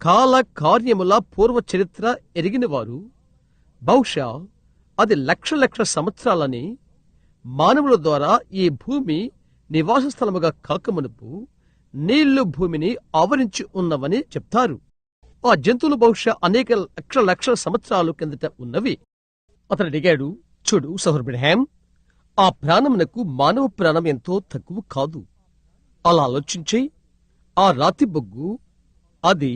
కాల కార్యముల పూర్వ చరిత్ర ఎరిగినవారు బహుశా అది లక్ష సంవత్సరాలని, మానవుల ద్వారా ఈ భూమి నివాస స్థలముగా కాకమునుపు నీళ్లు భూమిని ఆవరించి ఉన్నవని చెప్తారు. ఆ జంతువులు బహుశా అనేక లక్షల సంవత్సరాలు కిందట ఉన్నవి. అతను అడిగాడు, చూడు సహోదరు బ్రహ్యామ్, ఆ ప్రాణమునకు మానవ ప్రాణం ఎంతో తక్కువ కాదు. అలా ఆలోచించి ఆ రాతి బొగ్గు అది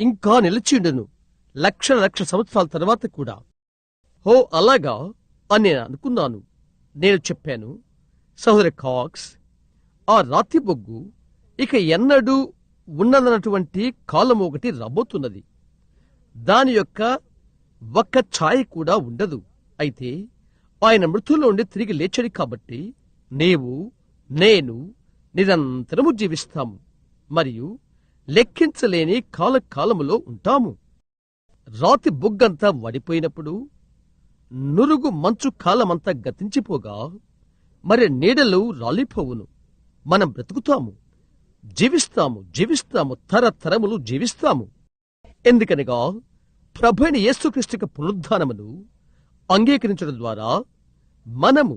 ఇంకా నిలిచిండును లక్ష సంవత్సరాల తర్వాత కూడా. హో, అలాగా అని నేను అనుకున్నాను. నేను చెప్పాను, సహోదరి కాక్స్, ఆ రాతి బొగ్గు ఇక ఎన్నడూ ఉన్నదన్నటువంటి కాలం ఒకటి రాబోతున్నది. దాని యొక్క ఒక్క ఛాయ కూడా ఉండదు. అయితే ఆయన మృతుల్లో ఉండి తిరిగి లేచడి కాబట్టి నీవు నేను నిరంతరము జీవిస్తాము మరియు లెక్కించలేని కాలములో ఉంటాము. రాతి బొగ్గంతా వడిపోయినప్పుడు నురుగు మంచు కాలమంతా గతించిపోగా మరి నీడలు రాలిపోవును. మనం బ్రతుకుతాము, జీవిస్తాము, తరతరములు జీవిస్తాము. ఎందుకనగా ప్రభువైన యేసుక్రీస్తు పునరుద్ధానమును అంగీకరించడం ద్వారా మనము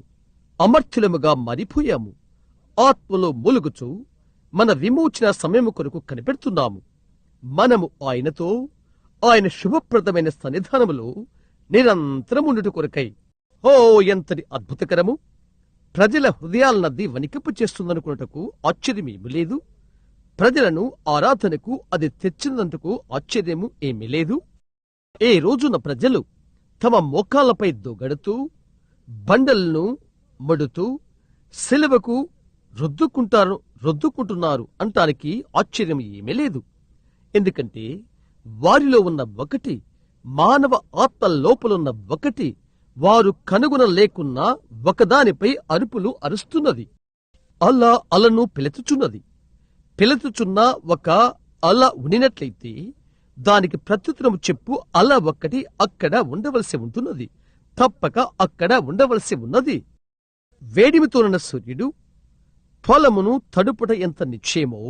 అమర్త్యులముగా మారిపోయాము. ఆత్మలో మూలుగుచు మన విమోచన సమయము కొరకు కనిపెడుతున్నాము. మనము ఆయనతో ఆయన శుభప్రదమైన సన్నిధానములో నిరంతరముండుట కొరకై. ఓ, ఎంతటి అద్భుతకరము! ప్రజల హృదయాలనది వణికింపు చేస్తుందనుకున్నటకు ఆశ్చర్యమేమీ లేదు. ప్రజలను ఆరాధనకు అది తెచ్చినందుకు ఆశ్చర్యము ఏమీ లేదు. ఏ రోజున ప్రజలు తమ మోకాళ్లపై దొగడుతూ బండలను మొడుతూ శిలువకు రుద్దుకుంటున్నారు అంటానికి ఆశ్చర్యం ఏమీ లేదు. ఎందుకంటే వారిలో ఉన్న ఒకటి, మానవ ఆత్మ లోపలున్న ఒకటి, వారు కనుగొనలేకున్నా ఒకదానిపై అరుపులు అరుస్తున్నది. అలా అలను పిలుచుచున్న ఒక అల ఉనినట్లయితే దానికి ప్రత్యుత్తరము చెప్పు అల ఒక్కటి అక్కడ ఉండవలసి ఉంటున్నది. తప్పక అక్కడ ఉండవలసి ఉన్నది. వేడిమితోనున్న సూర్యుడు పొలమును తడుపుట ఎంత నిశ్చయమో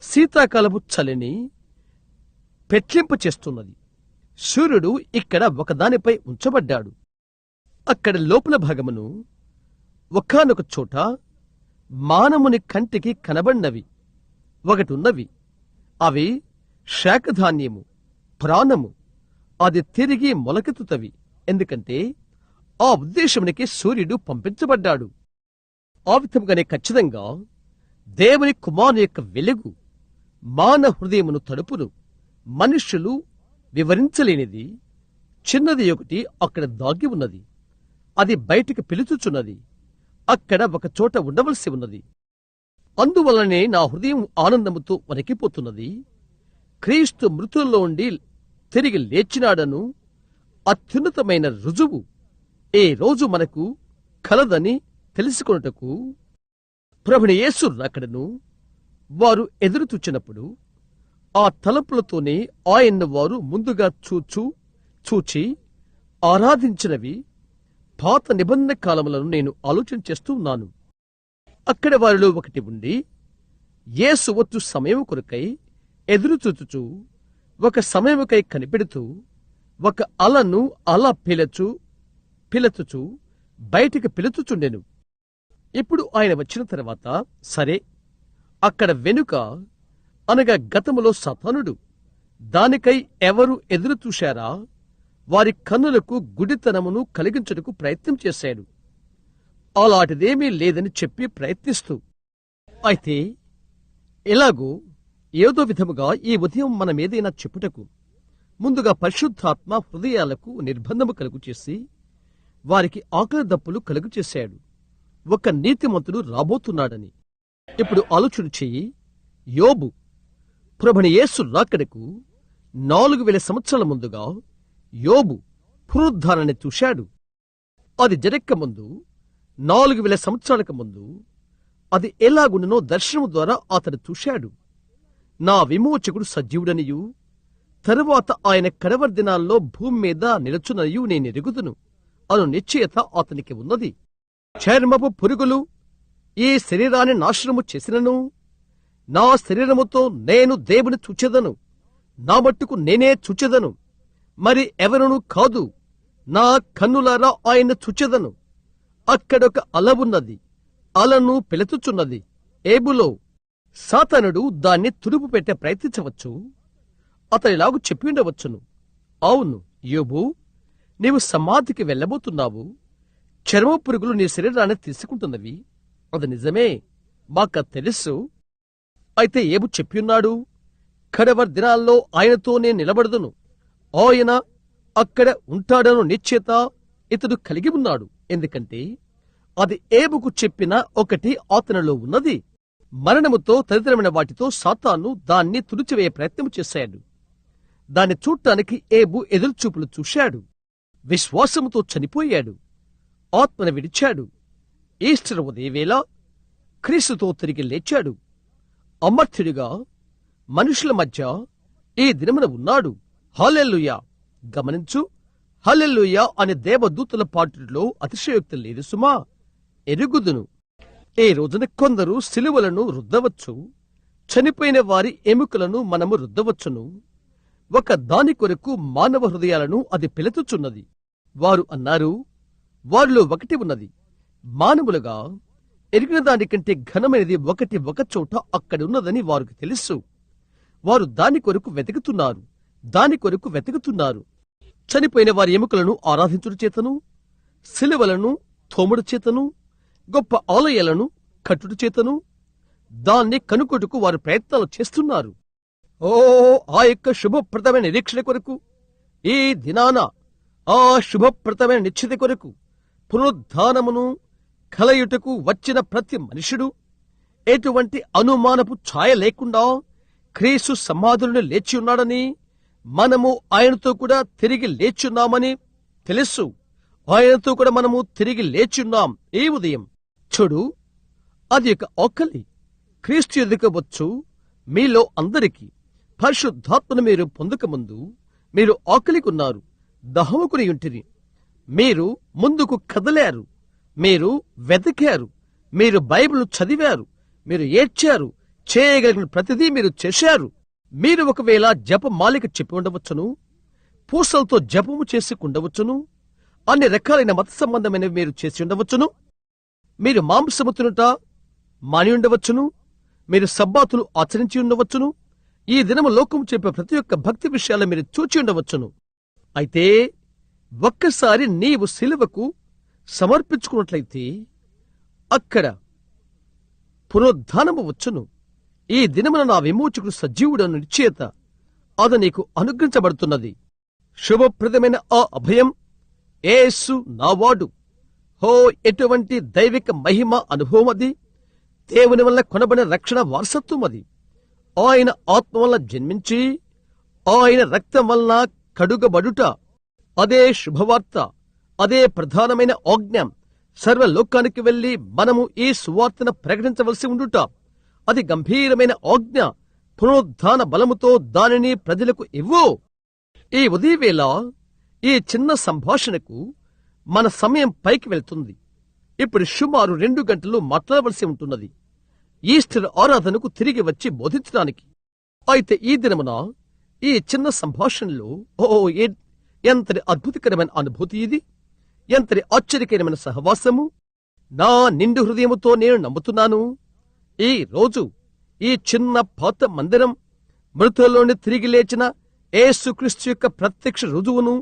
శీతాకాలపు చలిని పెట్లింప చేస్తున్నది. సూర్యుడు ఇక్కడ ఒకదానిపై ఉంచబడ్డాడు. అక్కడ లోపల భాగమును ఒకానొక చోట మానవుని కంటికి కనబడినవి ఒకటున్నవి. అవి శాఖధాన్యము, ప్రాణము. అది తిరిగి మొలకెత్తుతవి. ఎందుకంటే ఆ ఉద్దేశమునికి సూర్యుడు పంపించబడ్డాడు. ఆ విధముగానే ఖచ్చితంగా దేవుని కుమారుని యొక్క వెలుగు మానవ హృదయమును తడుపును. మనుష్యులు వివరించలేనిది చిన్నది ఒకటి అక్కడ దాగి ఉన్నది. అది బయటికి పిలుచుచున్నది. అక్కడ ఒక చోట ఉండవలసి ఉన్నది. అందువలనే నా హృదయం ఆనందముతో వణికిపోతున్నది. క్రీస్తు మృతుల్లో ఉండి తిరిగి లేచినాడను అత్యున్నతమైన రుజువు ఏ రోజు మనకు కలదని తెలుసుకొనుటకు ప్రభుని యేసు రాకడను వారు ఎదురుచూచినప్పుడు ఆ తలంపులతోనే ఆయన్ను వారు ముందుగా చూచి ఆరాధించినవి పాత నిబంధన కాలములను నేను ఆలోచన చేస్తూ ఉన్నాను. అక్కడ వారిలో ఒకటి ఉండి యేసు వచ్చు సమయం కొరకై ఎదురుచూచుచు ఒక సమయముకై కనిపెడుతూ ఒక అలను అలా పిలచుచు బయటికి పిలుచుచుండెను. ఇప్పుడు ఆయన వచ్చిన తర్వాత సరే, అక్కడ వెనుక అనగా గతములో సాతానుడు దానికై ఎవరు ఎదురు చూశారా వారి కన్నులకు గుడితనమును కలిగించుటకు ప్రయత్నం చేశాడు. అలాంటిదేమీ లేదని చెప్పి ప్రయత్నిస్తూ, అయితే ఎలాగో ఏదో విధముగా ఈ ఉదయం మనమేదైనా చెప్పుటకు ముందుగా పరిశుద్ధాత్మ హృదయాలకు నిర్బంధము కలుగు చేసి వారికి ఆకలి దప్పులు కలుగు చేశాడు. ఒక నీతిమంతుడు రాబోతున్నాడని. ఇప్పుడు ఆలోచన చెయ్యి. యోబు ప్రభుని యేసు రాకడకు 4000 సంవత్సరాల ముందుగా యోబు పునరుద్ధారాన్ని చూశాడు. అది జరక్క ముందు 4000 సంవత్సరాలకు ముందు అది ఎలాగుండునో దర్శనము ద్వారా అతడు చూశాడు. నా విమోచకుడు సజీవుడనియు తరువాత ఆయన కడవరి దినాల్లో భూమి మీద నిలుచుననియు నేనెరుగుదును అను నిశ్చయత అతనికి ఉన్నది. చర్మపు పురుగులు ఈ శరీరాన్ని నాశనము చేసినను నా శరీరముతో నేను దేవుని చూచెదను, నా మట్టుకు నేనే చూచెదను, మరి ఎవరునూ కాదు. నా కన్నులారా ఆయన చూచెదను. అక్కడొక అల ఉన్నది, అలను పిలుచుచున్నది. ఏబులో సాతానుడు దాన్ని తుడుపు పెట్టే ప్రయత్నించవచ్చు. అతనిలాగు చెప్పి ఉండవచ్చును, అవును యోబు, నీవు సమాధికి వెళ్ళబోతున్నావు. చర్మ పురుగులు నీ శరీరాన్ని తీసుకుంటున్నవి. అది నిజమే, మాకు తెలుసు. అయితే ఏబు చెప్పియున్నాడు, కడవరి దినాల్లో ఆయనతోనే నిలబడదును, ఆయన అక్కడ ఉంటాడను నిశ్చయత ఇతడు కలిగి ఉన్నాడు. ఎందుకంటే అది ఏబుకు చెప్పిన ఒకటి అతనిలో ఉన్నది. మరణముతో తదితరమైన వాటితో సాతాను దాన్ని తుడిచివేయ ప్రయత్నం చేశాడు. దాన్ని చూడటానికి ఏబు ఎదురుచూపులు చూశాడు. విశ్వాసముతో చనిపోయాడు, ఆత్మను విడిచాడు. ఈస్టర్ ఉదయవేళ క్రీస్తుతో తిరిగి లేచాడు. అమర్త్యుడిగా మనుషుల మధ్య ఈ దినమున ఉన్నాడు. హల్లెలూయా! గమనించు, హల్లెలూయా అనే దేవదూతల పాటలో అతిశయోక్తి లేదు సుమా. ఎరుగుదును. ఈ రోజున కొందరు సిలువలను రుద్దవచ్చు, చనిపోయిన వారి ఎముకలను మనము రుద్దవచ్చును. ఒక దాని కొరకు మానవ హృదయాలను అది పిలుచుచున్నది. వారు అన్నారు, వారిలో ఒకటి ఉన్నది. మానవులుగా ఎరిగిన దానికంటే ఘనమైనది ఒకటి ఒకచోట అక్కడున్నదని వారికి తెలుసు. వారు దాని కొరకు వెతుకుతున్నారు. చనిపోయిన వారి ఎముకలను ఆరాధించుడు చేతను, సిలువలను తోముడు చేతను, గొప్ప ఆలయాలను కట్టుడు చేతను దాన్ని కనుకొట్టుకు వారు ప్రయత్నాలు చేస్తున్నారు. ఆ యొక్క శుభప్రదమైన నిరీక్షణ కొరకు, ఈ దినాన ఆ శుభప్రదమైన నిశ్చిత కొరకు పునరుద్ధానమును కలయుటకు వచ్చిన ప్రతి మనుషుడు ఎటువంటి అనుమానపు ఛాయ లేకుండా క్రీస్తు సమాధులను లేచి ఉన్నాడని, మనము ఆయనతో కూడా తిరిగి లేచున్నామని తెలుసు. ఆయనతో కూడా మనము తిరిగి లేచున్నాం. ఈ ఉదయం చూడు, అది ఒక ఆకలి క్రీస్తు ఎదుకవచ్చు. మీలో అందరికీ పరిశుద్ధాత్మను మీరు పొందకముందు మీరు ఆకలికున్నారు, దహముకుని ఉంటిరి. మీరు ముందుకు కదలారు, మీరు వెతికారు, మీరు బైబిల్ చదివారు, మీరు ఏడ్చారు, చేయగలిగిన ప్రతిదీ మీరు చేశారు. మీరు ఒకవేళ జపమాలిక చెప్పి ఉండవచ్చును, పూసలతో జపము చేసి ఉండవచ్చును, అన్ని రకాలైన మత సంబంధమైనవి మీరు చేసి ఉండవచ్చును, మీరు మాంసము తినుట మాని ఉండవచ్చును, మీరు సబ్బాతులు ఆచరించి ఉండవచ్చును, ఈ దినము లోకం చెప్పే ప్రతి ఒక్క భక్తి విషయాలు మీరు చూచి ఉండవచ్చును. అయితే ఒక్కసారి నీవు సిలువకు సమర్పించుకున్నట్లయితే అక్కడ పునరుద్ధానము వచ్చును. ఈ దినమున నా విమోచకుడు సజీవుడను నిశ్చయత అది నీకు అనుగ్రహించబడుతున్నది. శుభప్రదమైన ఆ అభయం, యేసు నావాడు. హో, ఎటువంటి దైవిక మహిమ అనుభవం అది! దేవుని వల్ల కొనబడిన రక్షణ వారసత్వం అది. ఆయన ఆత్మ వల్ల జన్మించి ఆయన రక్తం వలన కడుగబడుట, అదే శుభవార్త, అదే ప్రధానమైన ఆజ్ఞ. సర్వలోకానికి వెళ్లి మనము ఈ సువార్తను ప్రకటించవలసి ఉండుట, అది గంభీరమైన ఆజ్ఞ. పునరుద్ధాన బలముతో దానిని ప్రజలకు ఇవ్వు. ఈ ఉదయవేళ ఈ చిన్న సంభాషణకు మన సమయం పైకి వెళ్తుంది. ఇప్పుడు సుమారు 2 గంటలు మాట్లాడవలసి ఉంటున్నది, ఈస్టర్ ఆరాధనకు తిరిగి వచ్చి బోధించడానికి. అయితే ఈ దినమున ఈ చిన్న సంభాషణలో ఎంతటి అద్భుతకరమైన అనుభూతి ఇది! ఎంతటి ఆశ్చర్యకరమైన సహవాసము! నా నిండు హృదయముతో నేను నమ్ముతున్నాను, ఈ రోజు ఈ చిన్న పాత మందిరం మృతుల్లోని తిరిగి లేచిన యేసుక్రీస్తు యొక్క ప్రత్యక్ష రుజువును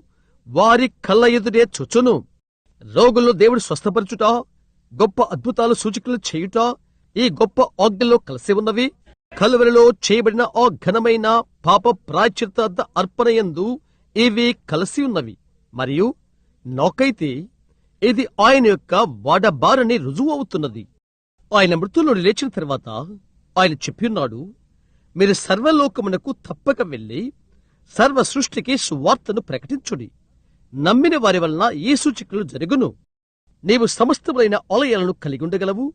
వారి కళ్ళ ఎదుటే చూచును. రోగులను దేవుడు స్వస్థపరచుట, గొప్ప అద్భుతాలు సూచికలు చేయుట ఈ గొప్ప ఆజ్ఞలో కలిసి ఉన్నవి. కలువరిలో చేయబడిన ఆ ఘనమైన పాప ప్రాయశ్చిత్త అర్పణయందు ఇవి కలిసి ఉన్నవి. మరియు నాకైతే ఇది ఆయన యొక్క వాడబారని రుజువు అవుతున్నది. ఆయన మృతుల్లో లేచిన తర్వాత ఆయన చెప్పిన్నాడు, మీరు సర్వలోకమునకు తప్పక వెళ్లి సర్వ సృష్టికి సువార్తను ప్రకటించుడి. నమ్మిన వారి వలన ఈ సూచికలు జరుగును. నీవు సమస్తములైన ఆలయాలను కలిగి ఉండగలవు,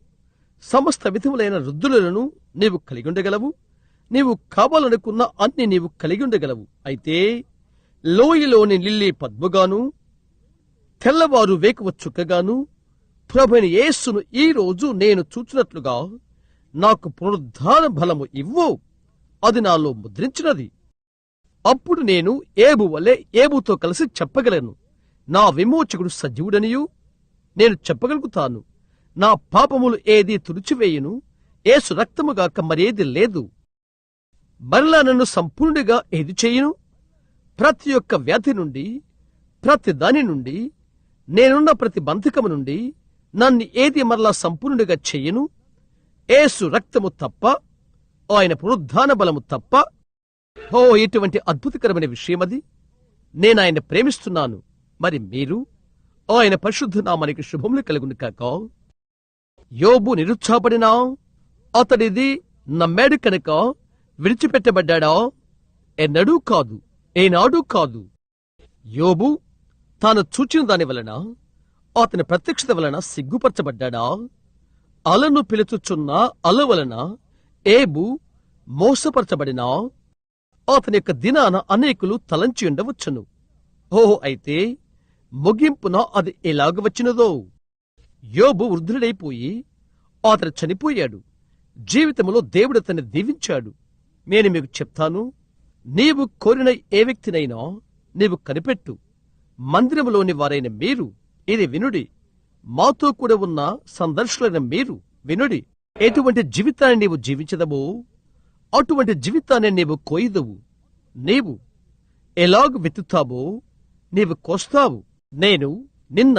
సమస్త విధములైన వృద్ధులను నీవు కలిగి ఉండగలవు, నీవు కావాలనుకున్న అన్ని నీవు కలిగి ఉండగలవు. అయితే లోయలోని లిల్లీ పద్ముగాను, తెల్లవారు వేకువ చుక్కగాను ప్రభువైన యేసును ఈ రోజు నేను చూచినట్లుగా నాకు పునరుద్ధాన బలము ఇవ్వు, అది నాలో ముద్రించినది. అప్పుడు నేను ఏబు వలె ఏబుతో కలిసి చెప్పగలను, నా విమోచకుడు సజీవుడనియు నేను చెప్పగలుగుతాను. నా పాపములు ఏది తుడిచివేయును, యేసు రక్తముగాక మరేది లేదు. మరలా నన్ను సంపూర్ణుడిగా ఏది చేయును? ప్రతి ఒక్క వ్యాధి నుండి, ప్రతి దాని నుండి, నేనున్న ప్రతి బంధకము నుండి నన్ను ఏది మరలా సంపూర్ణుడిగా చెయ్యను? యేసు రక్తము తప్ప, ఆయన పునరుద్ధాన బలము తప్ప. ఇటువంటి అద్భుతకరమైన విషయమది. నేనాయన ప్రేమిస్తున్నాను. మరి మీరు? ఆయన పరిశుద్ధ నామానికి శుభములు కలుగును కాక. యోబు నిరుత్సాహపడినా అతడిది నమ్మాడు కనుక విడిచిపెట్టబడ్డా? ఎన్నడూ కాదు, ఏనాడూ కాదు. యోబు తాను చూచిన దాని వలన, అతని ప్రత్యక్షత వలన సిగ్గుపరచబడ్డా? అలను పిలుచుచున్న అల వలన ఏబు మోసపరచబడినా అతని యొక్క దినాన అనేకులు తలంచి ఉండవచ్చును. అయితే ముగింపున అది ఎలాగ వచ్చినదో? యోబు వృద్ధుడైపోయి అతను చనిపోయాడు. జీవితంలో దేవుడు అతన్ని దీవించాడు. నేను మీకు చెప్తాను, నీవు కోరిన ఏ వ్యక్తినైనా నీవు కనిపెట్టు. మందిరములోని వారైన మీరు ఇది వినుడి, మాతో కూడా ఉన్న సందర్శకులైన మీరు వినుడి. ఎటువంటి జీవితాన్ని నీవు జీవించదవో అటువంటి జీవితాన్ని నీవు కోయిదవు. నీవు ఎలాగ వెతుతావో నీవు కోస్తావు. నేను నిన్న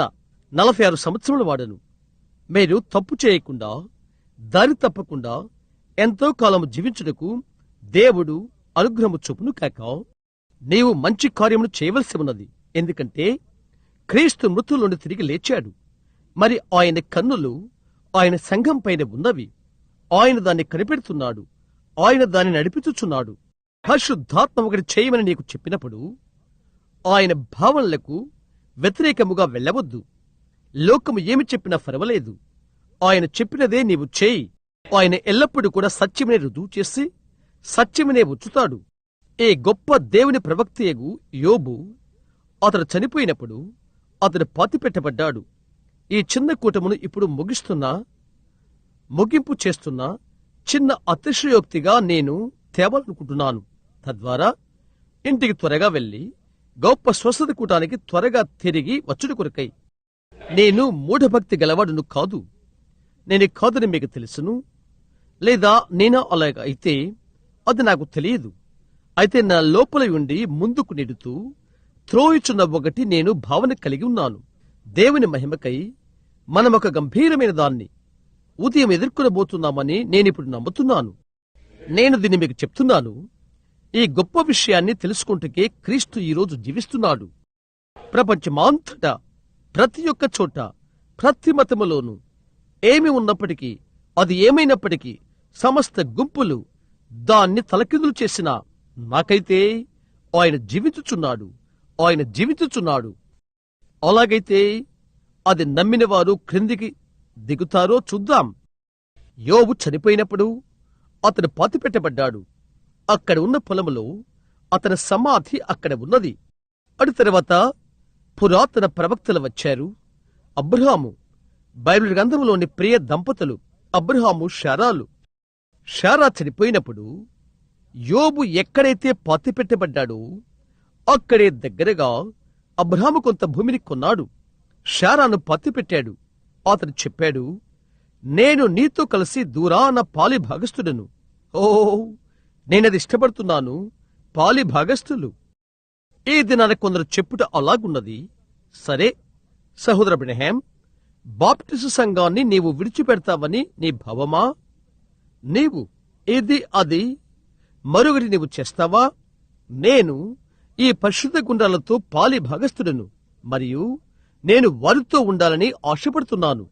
46 సంవత్సరముల వాడను. మీరు తప్పు చేయకుండా, దారి తప్పకుండా ఎంతో కాలము జీవించుటకు దేవుడు అనుగ్రహము చూపును కాక. నీవు మంచి కార్యమును చేయవలసి ఉన్నది. ఎందుకంటే క్రీస్తు మృతుల్లోని తిరిగి లేచాడు. మరి ఆయన కన్నులు ఆయన సంఘం పైన ఉన్నవి. ఆయన దాన్ని కనిపెడుతున్నాడు. ఆయన దాన్ని నడిపించుచున్నాడు. పరిశుద్ధాత్మ ఒకటి చేయమని నీకు చెప్పినప్పుడు ఆయన భావనలకు వ్యతిరేకముగా వెళ్ళవద్దు. లోకము ఏమి చెప్పినా పర్వాలేదు. ఆయన చెప్పినదే నీవు చేయి. ఆయన ఎల్లప్పుడూ కూడా సత్యమనే రుజువు చేసి సత్యమనే ఉంచుతాడు. ఏ గొప్ప దేవుని ప్రవక్తయగు యోబు అతడు చనిపోయినప్పుడు అతడు పాతిపెట్టబడ్డాడు. ఈ చిన్న కూటమును ఇప్పుడు ముగింపు చేస్తున్న చిన్న అతిశయోక్తిగా నేను తేవాలనుకుంటున్నాను. తద్వారా ఇంటికి త్వరగా వెళ్లి గొప్ప స్వస్థత కూటానికి త్వరగా తిరిగి వచ్చుడు కొరకై. నేను మూఢభక్తి గలవాడును కాదు. నేను కాదని మీకు తెలుసును, లేదా నేనా అలాగ అయితే అది నాకు తెలియదు. అయితే నా లోపల ఉండి ముందుకు నెడుతూ త్రోయిచున్న ఒకటి నేను భావన కలిగి ఉన్నాను. దేవుని మహిమకై మనమొక గంభీరమైన దాన్ని ఉదయం ఎదుర్కొనబోతున్నామని నేనిప్పుడు నమ్ముతున్నాను. నేను దీన్ని మీకు చెప్తున్నాను. ఈ గొప్ప విషయాన్ని తెలుసుకుంటకే క్రీస్తు ఈరోజు జీవిస్తున్నాడు. ప్రపంచమాంతటా ప్రతి ఒక్క చోట ప్రతి మతములోనూ ఏమి ఉన్నప్పటికీ, అది ఏమైనప్పటికీ, సమస్త గుంపులు దాన్ని తలకిందులు చేసిన నాకైతే ఆయన జీవించుచున్నాడు. ఆయన జీవించుచున్నాడు. అలాగైతే అది నమ్మిన వారు క్రిందికి దిగుతారో చూద్దాం. యోబు చనిపోయినప్పుడు అతను పాతిపెట్టబడ్డాడు. అక్కడ ఉన్న పొలములో అతని సమాధి అక్కడ ఉన్నది. అటు తర్వాత పురాతన ప్రవక్తలు వచ్చారు. అబ్రహాము, బైబిల్ గ్రంథంలోని ప్రియ దంపతులు అబ్రహాము, శారాలు. శారా చనిపోయినప్పుడు యోబు ఎక్కడైతే పాతిపెట్టబడ్డాడో అక్కడే దగ్గరగా అబ్రహాము కొంత భూమిని కొన్నాడు. శారాను పాతిపెట్టాడు. అతను చెప్పాడు, నేను నీతో కలిసి దూరాన పాలి భాగస్థుడను. ఓ, నేనది ఇష్టపడుతున్నాను. పాలి భాగస్థులు. ఈ దినాన కొందరు చెప్పుట అలాగున్నది. సరే సహోదర అబ్రహాం, బాప్టిస్టు సంఘాన్ని నీవు విడిచిపెడతావని నీ భావమా? నీవు ఇది అది మరొకటి నీవు చేస్తావా? నేను ఈ పరిశుద్ధ గుండాలతో పాలి భాగస్థుడను, మరియు నేను వారితో ఉండాలని ఆశపడుతున్నాను.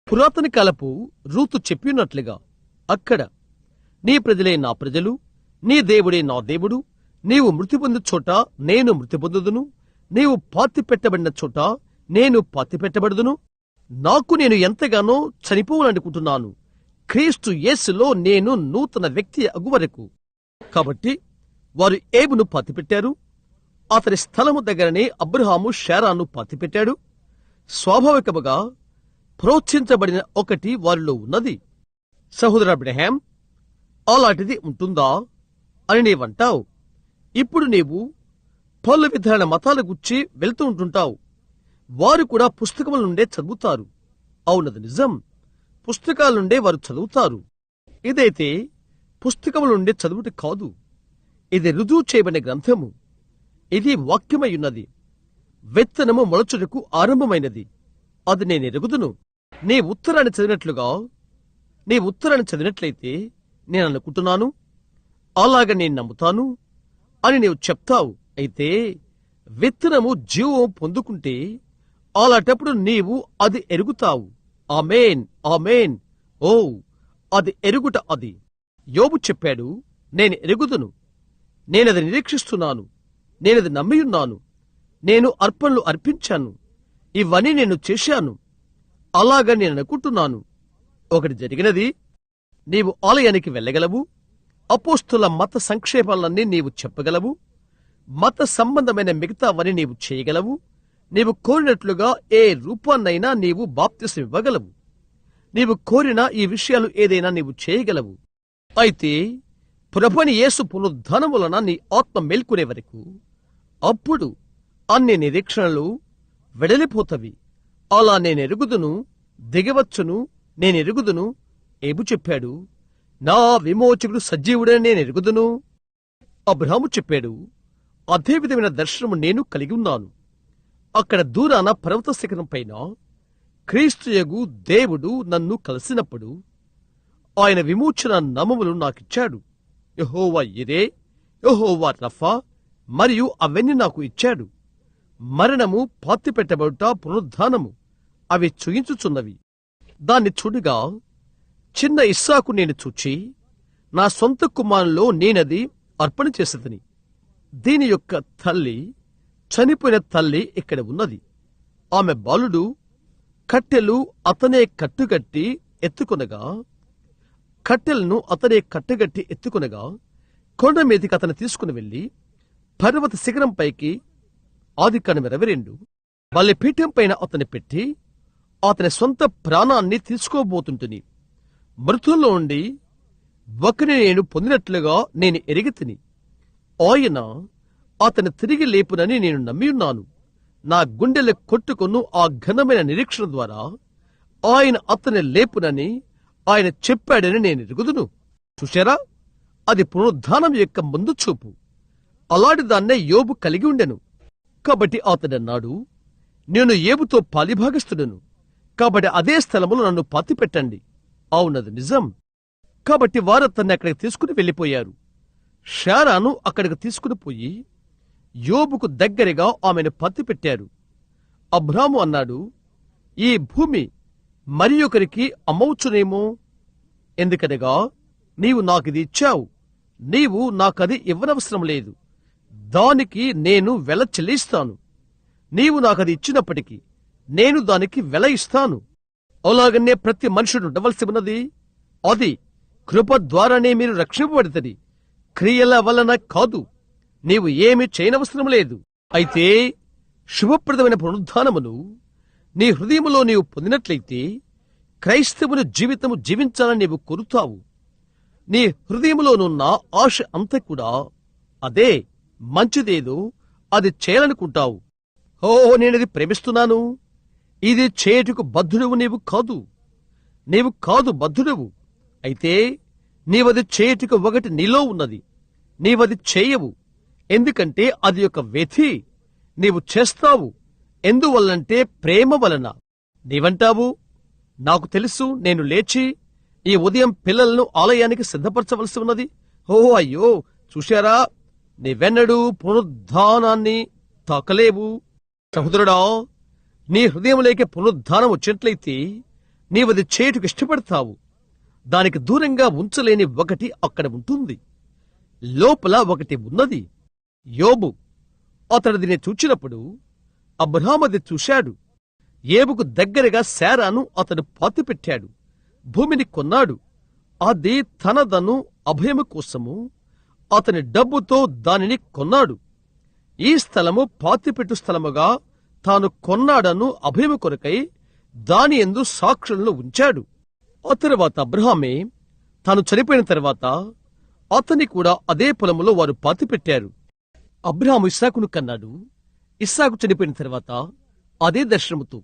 పురాతన కాలపు రూతు చెప్పినట్లుగా, అక్కడ నీ ప్రజలే నా ప్రజలు, నీ దేవుడే నా దేవుడు. నీవు మృతి పొందు చోట నేను మృతి పొందుదును, నీవు పాతి పెట్టబడిన చోట నేను పాతి పెట్టబడుదును. నాకు నేను ఎంతగానో చనిపోవాలనుకుంటున్నాను. క్రీస్తు యేసులో నేను నూతన వ్యక్తి అగువరకు. కాబట్టి వారు ఏబును పాతిపెట్టారు. అతని స్థలము దగ్గరనే అబ్రహాము శారాను పాతిపెట్టాడు. స్వాభావికముగా ప్రోత్సహించబడిన ఒకటి వారిలో ఉన్నది. సహోదర అబ్రహాం, అలాంటిది ఉంటుందా అని నీవంటావు. ఇప్పుడు నీవు పలు విధాన మతాల గుచ్చి వెళ్తూ ఉంటుంటావు. వారు కూడా పుస్తకముల నుండే చదువుతారు. అవునది నిజం, పుస్తకాల నుండే వారు చదువుతారు. ఇదైతే పుస్తకముల నుండే చదువుట కాదు, ఇది రుజువు చేయబడిన గ్రంథము. ఇది వాక్యమయ్యున్నది. విత్తనము మొలచుటకు ఆరంభమైనది. అది నేను ఎరుగుదును. నీ ఉత్తరాన్ని చదివినట్లయితే నేను అనుకుంటున్నాను, అలాగ నేను నమ్ముతాను అని నీవు చెప్తావు. అయితే విత్తనము జీవం పొందుకుంటే అలాంటప్పుడు నీవు అది ఎరుగుతావు. ఆమేన్, ఆమేన్. ఓ, అది ఎరుగుట. అది యోబు చెప్పాడు, నేను ఎరుగుదును, నేనది నిరీక్షిస్తున్నాను, నేనది నమ్మియున్నాను, నేను అర్పణలు అర్పించాను, ఇవన్నీ నేను చేశాను, అలాగా నేను అనుకుంటున్నాను. ఒకటి జరిగినది, నీవు ఆలయానికి వెళ్ళగలవు, అపోస్తుల మత సంక్షేపాలన్నీ నీవు చెప్పగలవు, మత సంబంధమైన మిగతావని నీవు చేయగలవు, నీవు కోరినట్లుగా ఏ రూపాన్నైనా నీవు బాప్తిసం ఇవ్వగలవు, నీవు కోరిన ఈ విషయాలు ఏదైనా నీవు చేయగలవు. అయితే ప్రభుని యేసు పునరుద్ధానం వలన నీ ఆత్మ మేల్కొనే వరకు అప్పుడు అన్ని నిరీక్షణలు వెడలిపోతవి. అలా నేనెరుగుదును, దిగవచ్చును, నేనెరుగుదును. ఏబు చెప్పాడు, నా విమోచకుడు సజీవుడని నేనెరుగుదును. అబ్రహాము చెప్పాడు, అదే విధమైన దర్శనము నేను కలిగి ఉన్నాను. అక్కడ దూరాన పర్వత శిఖరం పైన క్రీస్తుయగు దేవుడు నన్ను కలిసినప్పుడు ఆయన విమోచన నామములు నాకిచ్చాడు. యెహోవా యిరే, యెహోవా రఫా, మరియు అవన్నీ నాకు ఇచ్చాడు. మరణము, పాతిపెట్టబడుట, పునరుద్ధానము అవి చూయించుచున్నవి. దాన్ని చూడగా చిన్న ఇస్సాకు నేను చూచి నా సొంత కుమారులో నేనది అర్పణ చేసేదని. దీని యొక్క తల్లి, చనిపోయిన తల్లి ఇక్కడ ఉన్నది. ఆమె బాలుడు కట్టెలు అతనే కట్టుగట్టి ఎత్తుకొనగా కొండ మీదికి అతను తీసుకుని వెళ్లి పర్వత శిఖరం పైకి, ఆదికాండం 22, బలిపీఠం పైన అతని పెట్టి అతని సొంత ప్రాణాన్ని తీసుకోబోతుంటుని. మృతుల్లో ఉండి ఒకరిని నేను పొందినట్లుగా నేను ఎరిగితిని. ఆయన అతని తిరిగి లేపునని నేను నమ్మియున్నాను. నా గుండెలు కొట్టుకొను ఆ ఘనమైన నిరీక్షణ ద్వారా ఆయన అతని లేపునని ఆయన చెప్పాడని నేను ఎరుగుదును. చూశారా, అది పునరుద్ధానం యొక్క ముందు చూపు. అలాంటి దాన్నే యోబు కలిగి ఉండెను. కాబట్టి అతడన్నాడు, నేను ఏబుతో పాలిభాగస్తుడను, కాబట్టి అదే స్థలములో నన్ను పాతిపెట్టండి. అవునది నిజం. కాబట్టి వారు అతన్ని అక్కడికి తీసుకుని వెళ్ళిపోయారు. శారాను అక్కడికి తీసుకుని పోయి యోబుకు దగ్గరగా ఆమెను పత్తి పెట్టారు. అబ్రాము అన్నాడు, ఈ భూమి మరి ఒకరికి అమ్మవచ్చునేమో, ఎందుకనగా నీవు నాకిది ఇచ్చావు, నీవు నాకది ఇవ్వనవసరం లేదు, దానికి నేను వెల చెల్లిస్తాను. నీవు నాకది ఇచ్చినప్పటికీ నేను దానికి వెల ఇస్తాను. అలాగనే ప్రతి మనుషుడు ఉండవలసి ఉన్నది. అది కృప ద్వారానే మీరు రక్షింపబడుతుంది, క్రియల వలన కాదు. నీవు ఏమి చేయనవసరం లేదు. అయితే శుభప్రదమైన పునరుద్ధానమును నీ హృదయములో నీవు పొందినట్లయితే క్రైస్తవుని జీవితము జీవించాలని నీవు కోరుతావు. నీ హృదయములోనున్న ఆశ అంతా కూడా అదే, మంచిదేదో అది చేయాలనుకుంటావు. ఓ, నేనది ప్రేమిస్తున్నాను, ఇది చేయుటకు బద్ధుడవు నీవు కాదు బద్ధుడవు. అయితే నీవది చేయుటకు ఒకటి నీలో ఉన్నది, నీవది చేయవు. ఎందుకంటే అది ఒక వ్యధి. నీవు చేస్తావు ఎందువల్లంటే ప్రేమ వలన. నీవంటావు, నాకు తెలుసు, నేను లేచి ఈ ఉదయం పిల్లలను ఆలయానికి సిద్ధపరచవలసి ఉన్నది. ఓ అయ్యో, చూశారా, నీవెన్నడూ పునరుద్ధానాన్ని తాకలేవు. సహోదరుడా, నీ హృదయంలోకి పునరుద్ధానం వచ్చినట్లయితే నీవది చేయుటకు ఇష్టపడతావు. దానికి దూరంగా ఉంచలేని ఒకటి అక్కడ ఉంటుంది, లోపల ఒకటి ఉన్నది. యోబు అతడు దీన్ని చూచినప్పుడు అబ్రాహామది చూశాడు. ఏబుకు దగ్గరగా శారాను అతడు పాతిపెట్టాడు, భూమిని కొన్నాడు. అది తనదను అభయము కోసము అతని డబ్బుతో దానిని కొన్నాడు. ఈ స్థలము పాతిపెట్టు స్థలముగా తాను కొన్నాడను అభయము కొరకై దాని యందు సాక్షులను ఉంచాడు. ఆ తరువాత అబ్రహామే తాను చనిపోయిన తర్వాత అతని కూడా అదే పొలములో వారు పాతిపెట్టారు. అబ్రహాము ఇస్సాకును కన్నాడు. ఇస్సాకు చనిపోయిన తర్వాత అదే దర్శనముతో,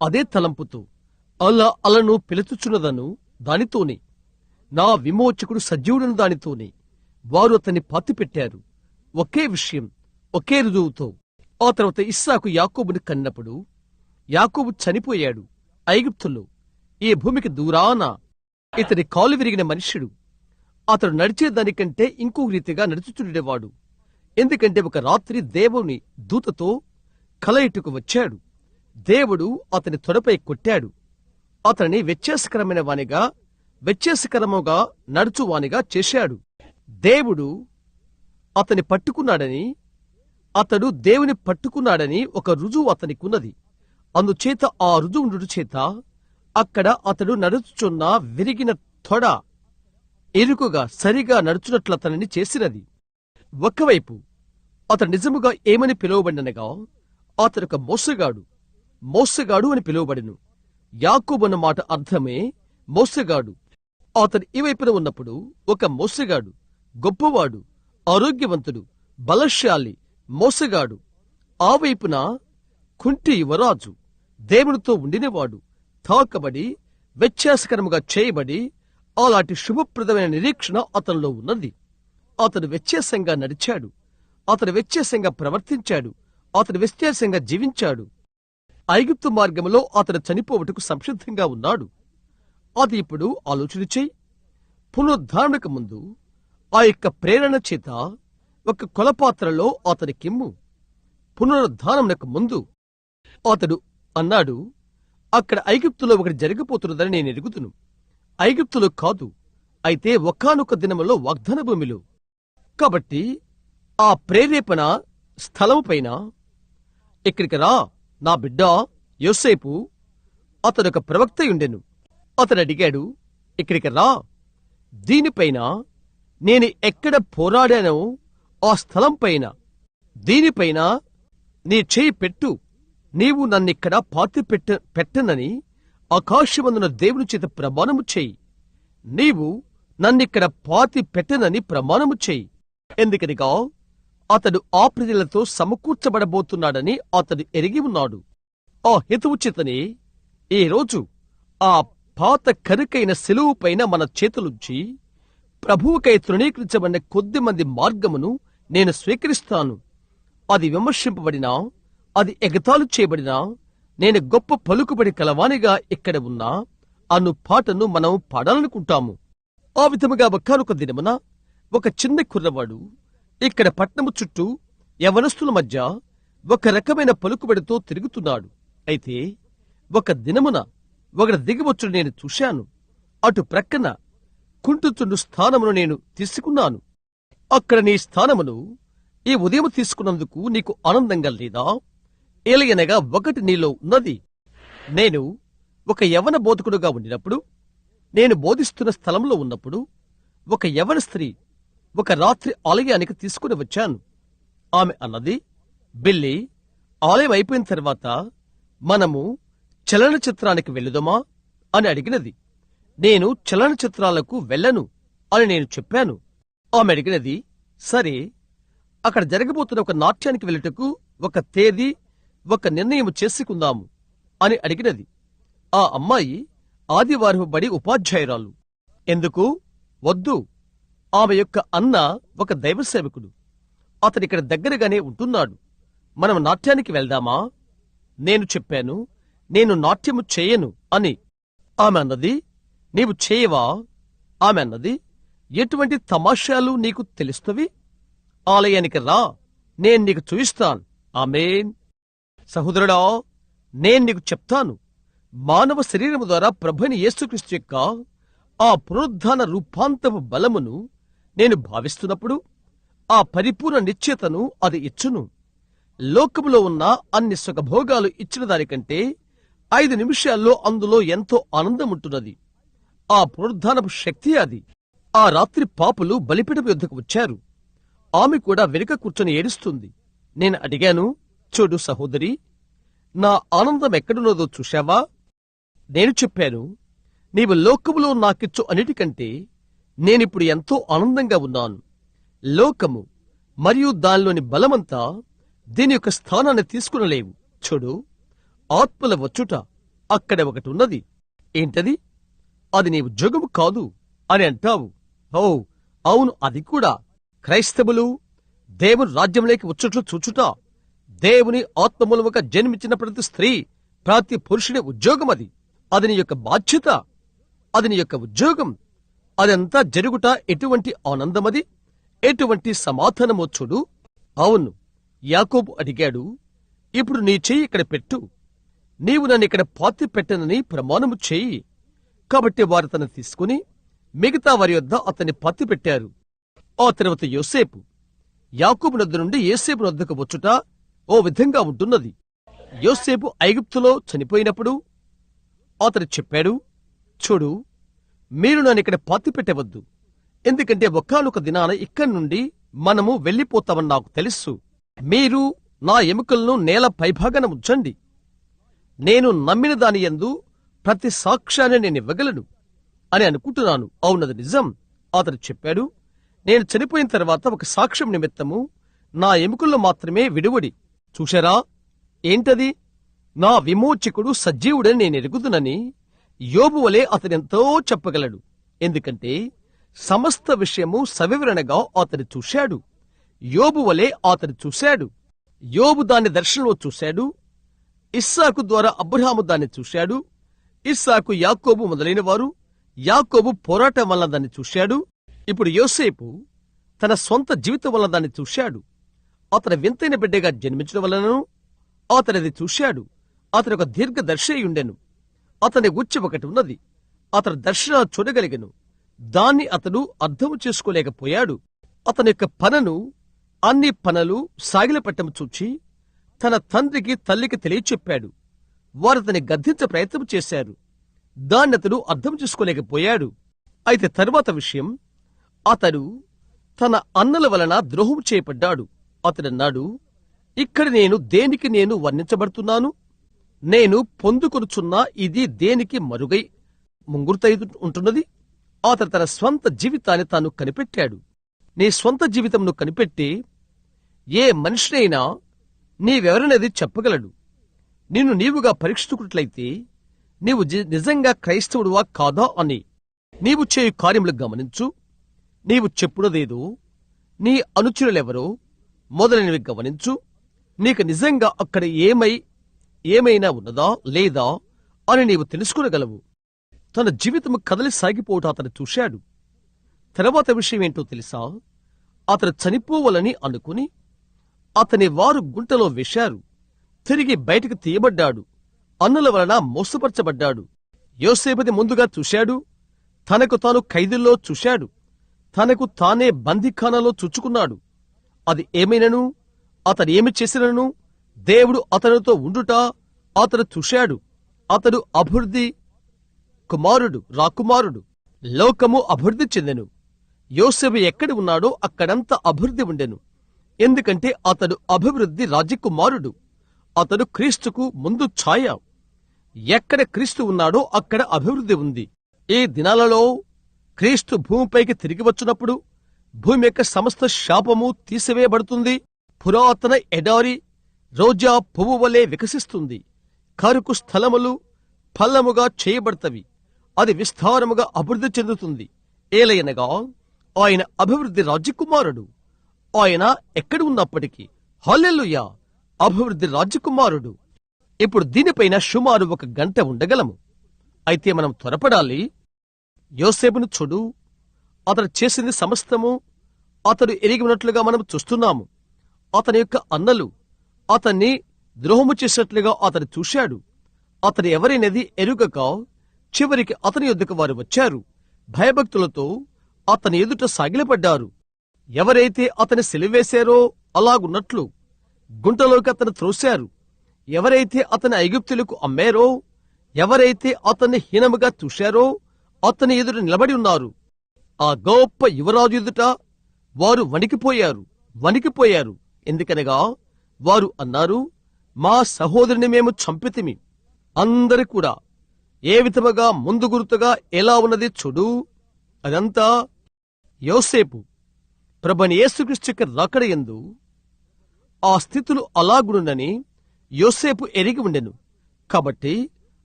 అదే తలంపుతో అలను పిలుచుచున్నదను దానితోనే, నా విమోచకుడు సజీవుడను దానితోనే వారు అతన్ని పాతిపెట్టారు. ఒకే విషయం, ఒకే రుజువుతో. ఆ తర్వాత ఇస్సాకు యాకోబుని కన్నప్పుడు యాకోబు చనిపోయాడు ఐగుప్తులో, ఈ భూమికి దూరాన. ఇతని కాలు విరిగిన మనుష్యుడు. అతడు నడిచేదానికంటే ఇంకో రీతిగా నడుచుచుండేవాడు. ఎందుకంటే ఒక రాత్రి దేవుని దూతతో కలయిటకు వచ్చాడు. దేవుడు అతని తొడపై కొట్టాడు. అతనిని వ్యత్యాసకరముగా నడుచువానిగా చేశాడు. దేవుడు అతని పట్టుకున్నాడని, అతడు దేవుని పట్టుకున్నాడని ఒక రుజువు అతనికున్నది. అందుచేత ఆ రుజువుండు చేత అక్కడ అతడు నడుచుచున్న విరిగిన తొడ ఇరుకుగా సరిగా నడుచున్నట్లు అతనిని చేసినది. ఒకవైపు అతడు నిజముగా ఏమని పిలువబడినగా అతడొక మోసగాడు అని పిలువబడిను. యాకోబు అన్న మాట అర్థమే మోసగాడు. అతడు ఈ వైపున ఉన్నప్పుడు ఒక మోసగాడు, గొప్పవాడు, ఆరోగ్యవంతుడు, బలశాలి మోసగాడు. ఆ వైపున కుంటి యువరాజు, దేవునితో ఉండినవాడు, తాకబడి వ్యత్యాసకరముగా చేయబడి అలాంటి శుభప్రదమైన నిరీక్షణ అతనిలో ఉన్నది. అతడు వ్యత్యాసంగా నడిచాడు, అతడు వ్యత్యాసంగా ప్రవర్తించాడు, అతడు వ్యత్యాసంగా జీవించాడు. ఐగుప్తు మార్గములో అతడు చనిపోవటకు సంసిద్ధంగా ఉన్నాడు. అది ఇప్పుడు ఆలోచన చెయ్యి. పునరుద్ధారణకు ముందు ఆ యొక్క ప్రేరణ చేత ఒక కొలపాత్రలో అతనికిమ్ము. పునరుద్ధానమునకు ముందు అతడు అన్నాడు, అక్కడ ఐగుప్తులో ఒకటి జరగబోతున్నదని నేను ఎరుగుదును. ఐగుప్తులో కాదు, అయితే ఒకానొక దినములో వాగ్దాన భూమిలో. కాబట్టి ఆ ప్రేరేపణ స్థలము పైన, ఇక్కడికి రా నా బిడ్డ యోసేపు, అతడొక ప్రవక్తయుండెను. అతడు అడిగాడు, ఇక్కడికి రా, దీనిపైన నేను ఎక్కడ పోరాడానో ఆ స్థలం పైన, దీనిపైన నీ చేయి పెట్టు. నీవు నన్నిక్కడ పాతి పెట్టనని ఆకాశమందున దేవుని చేత ప్రమాణము చేయి. నీవు నన్నిక్కడ పాతి పెట్టనని ప్రమాణము చేయి. ఎందుకనిగా అతడు ఆ ప్రజలతో సమకూర్చబడబోతున్నాడని అతడు ఎరిగి ఉన్నాడు. ఆ హేతువు చేతనే ఈ రోజు ఆ పాత కరుకైన శిలువు పైన మన చేతులుంచి ప్రభువుకై తృణీకరించబడిన కొద్దిమంది మార్గమును నేను స్వీకరిస్తాను. అది విమర్శింపబడినా, అది ఎగతాళి చేయబడినా, నేను గొప్ప పలుకుబడి కలవానిగా ఇక్కడ ఉన్నా, అను పాటను మనం పాడాలనుకుంటాము. ఆ విధముగా ఒకానొక దినమున ఒక చిన్న కుర్రవాడు ఇక్కడ పట్నము చుట్టూ యవనస్తుల మధ్య ఒక రకమైన పలుకుబడితో తిరుగుతున్నాడు. అయితే ఒక దినమున ఒకటి దిగివచ్చుడు నేను చూశాను. అటు ప్రక్కన కుంటుచుండు స్థానమును నేను తీసుకున్నాను. అక్కడ నీ స్థానమును ఈ ఉదయం తీసుకున్నందుకు నీకు ఆనందంగా లేదా? ఏలయనగా ఒకటి నీలో ఉన్నది. నేను ఒక యవన బోధకుడుగా ఉండినప్పుడు, నేను బోధిస్తున్న స్థలంలో ఉన్నప్పుడు, ఒక యవన స్త్రీ ఒక రాత్రి ఆలయానికి తీసుకుని వచ్చాను. ఆమె అన్నది, బిల్లి, ఆలయం అయిపోయిన తర్వాత మనము చలనచిత్రానికి వెళ్ళుదమా అని అడిగినది. నేను చలనచిత్రాలకు వెళ్ళను అని నేను చెప్పాను. ఆమె అడిగినది, సరే, అక్కడ జరగబోతున్న ఒక నాట్యానికి వెళ్ళుటకు ఒక తేదీ, ఒక నిర్ణయం చేసుకుందాము అని అడిగినది. ఆ అమ్మాయి ఆదివారపు బడి ఉపాధ్యాయురాలు. ఎందుకు? వద్దు, ఆమె యొక్క అన్న ఒక దైవ సేవకుడు. అతనిక్కడ దగ్గరగానే ఉంటున్నాడు. మనం నాట్యానికి వెళ్దామా? నేను చెప్పాను, నేను నాట్యము చేయను అని. ఆమె అన్నది, నీవు చేయవా? ఆమె అన్నది, ఎటువంటి తమాషాలు నీకు తెలుస్తవి? ఆలయానికి రా, నేను నీకు చూయిస్తాను. ఆమేన్. సహోదరుడా, నేను నీకు చెప్తాను, మానవ శరీరము ద్వారా ప్రభువైన యేసుక్రీస్తు యొక్క ఆ పునరుద్ధాన రూపాంతపు బలమును నేను భావిస్తున్నప్పుడు ఆ పరిపూర్ణ నిశ్చయతను అది ఇచ్చును. లోకములో ఉన్న అన్ని సుఖభోగాలు ఇచ్చిన దానికంటే 5 నిమిషాల్లో అందులో ఎంతో ఆనందముంటున్నది. ఆ పునరుద్ధానపు శక్తి అది. ఆ రాత్రి పాపులు బలిపీఠపు యొద్దకు వచ్చారు. ఆమె కూడా వెనుక కూర్చొని ఏడుస్తుంది. నేను అడిగాను, చూడు సహోదరి, నా ఆనందం ఎక్కడున్నదో చూశావా? నేను చెప్పాను, నీవు లోకములో నాకిచ్చు అన్నిటికంటే నేనిప్పుడు ఎంతో ఆనందంగా ఉన్నాను. లోకము మరియు దానిలోని బలమంతా దీని యొక్క స్థానాన్ని తీసుకునలేవు. చూడు, ఆత్మల వచ్చుట అక్కడ ఒకటి ఉన్నది. ఏంటది? అది నీ ఉద్యోగము కాదు అని అంటావు. ఓ అవును, అది కూడా క్రైస్తవులు దేవుని రాజ్యంలోకి వచ్చుట్లు చూచుట దేవుని ఆత్మమూలముగా జన్మించిన ప్రతి స్త్రీ, ప్రతి పురుషుని ఉద్యోగం. అది నీ యొక్క బాధ్యత, అది నీ యొక్క ఉద్యోగం. అదంతా జరుగుట ఎటువంటి ఆనందమది, ఎటువంటి సమాధానమో చూడు. అవును, యాకోబు అడిగాడు, ఇప్పుడు నీ చెయ్యి ఇక్కడ పెట్టు, నీవు నన్ను ఇక్కడ పాతి పెట్టనని ప్రమాణము చెయ్యి. కాబట్టి వారు తను తీసుకుని మిగతా వారి యొద్ద అతన్ని పాతి పెట్టారు. ఆ తర్వాత యోసేపు యాకోబు నొద్ద నుండి యోసేపు నొద్దకు వచ్చుట ఓ విధంగా ఉంటున్నది. యోసేపు ఐగుప్తులో చనిపోయినప్పుడు అతడు చెప్పాడు, చూడు, మీరు నన్ను ఇక్కడ పాతి పెట్టవద్దు, ఎందుకంటే ఒకానొక దినాన ఇక్కడి నుండి మనము వెళ్లిపోతామని నాకు తెలుసు. మీరు నా ఎముకలను నేల పైభాగాన ఉంచండి. నేను నమ్మిన దాని యందు ప్రతి సాక్ష్యాన్ని నేను ఇవ్వగలను అని అనుకుంటున్నాను. అవునది నిజం. అతడు చెప్పాడు, నేను చనిపోయిన తర్వాత ఒక సాక్ష్యం నిమిత్తము నా ఎముకల్లో మాత్రమే విడువడి. చూశారా? ఏంటది? నా విమోచకుడు సజీవుడని నేను ఎరుగుదునని యోబు వలె అతనెంతో చెప్పగలడు. ఎందుకంటే సమస్త విషయము సవివరణగా అతడు చూశాడు. యోబు వలె అతడు చూశాడు. యోబు దాన్ని దర్శనంలో చూశాడు. ఇస్సాకు ద్వారా అబ్రహాము దాన్ని చూశాడు. ఇస్సాకు యాకోబు మొదలైన వారు, యాకోబు పోరాటం వల్ల దాన్ని చూశాడు. ఇప్పుడు యోసేపు తన సొంత జీవితం వల్ల దాన్ని చూశాడు. అతను వింతైన బిడ్డగా జన్మించడం వలనను అతనిది చూశాడు. అతను ఒక దీర్ఘదర్శియుండెను. అతని గుచ్చి ఒకటి ఉన్నది. అతను దర్శనాలు చూడగలిగెను. దాన్ని అతడు అర్థము చేసుకోలేకపోయాడు. అతని యొక్క పనను, అన్ని పనులు సాగిలపట్టం చూచి తన తండ్రికి తల్లికి తెలియచెప్పాడు. వారు అతని గద్దించ ప్రయత్నం చేశారు. దాన్ని అతడు అర్థం చేసుకోలేకపోయాడు. అయితే తరువాత విషయం, అతడు తన అన్నల వలన ద్రోహం చేయబడ్డాడు. అతడన్నాడు, ఇక్కడ నేను దేనికి నేను వర్ణించబడుతున్నాను? నేను పొందుకొనుచున్న ఇది దేనికి మరుగై ముంగురుతై ఉంటున్నది? అతడు తన స్వంత జీవితాన్ని తాను కనిపెట్టాడు. నీ స్వంత జీవితంను కనిపెట్టి ఏ మనిషినైనా నీవెవరనేది చెప్పగలడు. నిన్ను నీవుగా పరీక్షించుకున్నట్లయితే నీవు నిజంగా క్రైస్తవుడువా కాదా అని నీవు చేయు కార్యములు గమనించు. నీవు చెప్పుడదేదో, నీ అనుచరులెవరో మొదలైనవి గమనించు. నీకు నిజంగా అక్కడ ఏమైనా ఉన్నదా లేదా అని నీవు తెలుసుకునగలవు. తన జీవితం కదలి సాగిపోవటం అతను చూశాడు. తర్వాత విషయం ఏంటో తెలుసా? అతను చనిపోవాలని అనుకుని అతని వారు గుంటలో వేశారు. తిరిగి బయటకు తీయబడ్డాడు. అన్నుల వలన మోసపరచబడ్డాడు. యోసేపుని ముందుగా చూశాడు. తనకు తాను ఖైదుల్లో చూశాడు. తనకు తానే బందీఖానాలో చుచ్చుకున్నాడు. అది ఏమైనను, అతడు ఏమి చేసినను దేవుడు అతనితో ఉండుట అతడు చూశాడు. అతడు అభివృద్ధి కుమారుడు, రాకుమారుడు. లోకము అభివృద్ధి చెందెను. యోసేపు ఎక్కడ ఉన్నాడో అక్కడంతా అభివృద్ధి ఉండెను. ఎందుకంటే అతడు అభివృద్ధి రాజకుమారుడు. అతడు క్రీస్తుకు ముందు ఛాయ. ఎక్కడ క్రీస్తు ఉన్నాడో అక్కడ అభివృద్ధి ఉంది. ఈ దినాలలో క్రీస్తు భూమిపైకి తిరిగి వచ్చినప్పుడు భూమి యొక్క సమస్త శాపము తీసివేయబడుతుంది. పురాతన ఎడారి రోజా పువ్వు వలె వికసిస్తుంది. కరుకు స్థలములు ఫలముగా చేయబడతవి. అది విస్తారముగా అభివృద్ధి చెందుతుంది. ఏలయనగా ఆయన అభివృద్ధి రాజకుమారుడు. ఆయన ఎక్కడ ఉన్నప్పటికీ హల్లెలూయా, అభివృద్ధి రాజకుమారుడు. ఇప్పుడు దీనిపైన సుమారు 1 గంట ఉండగలము. అయితే మనం త్వరపడాలి. యోసేపును చూడు. అతడు చేసింది సమస్తము అతడు ఎరిగి ఉన్నట్లుగా మనం చూస్తున్నాము. అతని యొక్క అన్నలు అతన్ని ద్రోహము చేసినట్లుగా అతడు చూశాడు. అతడు ఎవరైనది ఎరుగక చివరికి అతని యొద్దకు వారు వచ్చారు. భయభక్తులతో అతని ఎదుట సాగిలపడ్డారు. ఎవరైతే అతని సిలువేశారో అలాగున్నట్లు గుంటలోకి అతను త్రోశారు. ఎవరైతే అతని ఐగుప్తులకు అమ్మారో, ఎవరైతే అతన్ని హీనముగా చూశారో అతని ఎదుట నిలబడి ఉన్నారు. ఆ గొప్ప యువరాజు ఎదుట వారు వణికిపోయారు. ఎందుకనగా వారు అన్నారు, మా సహోదరుని మేము చంపితిమి. అందరి కూడా ఏ విధముగా ముందు గుర్తుగా ఎలా ఉన్నది చూడు. అదంతా యోసేపు ప్రభువైన యేసుక్రీస్తు యొక్క రాకడ యందు ఆ స్థితులు అలాగునునని యోసేపు ఎరిగి ఉండెను. కాబట్టి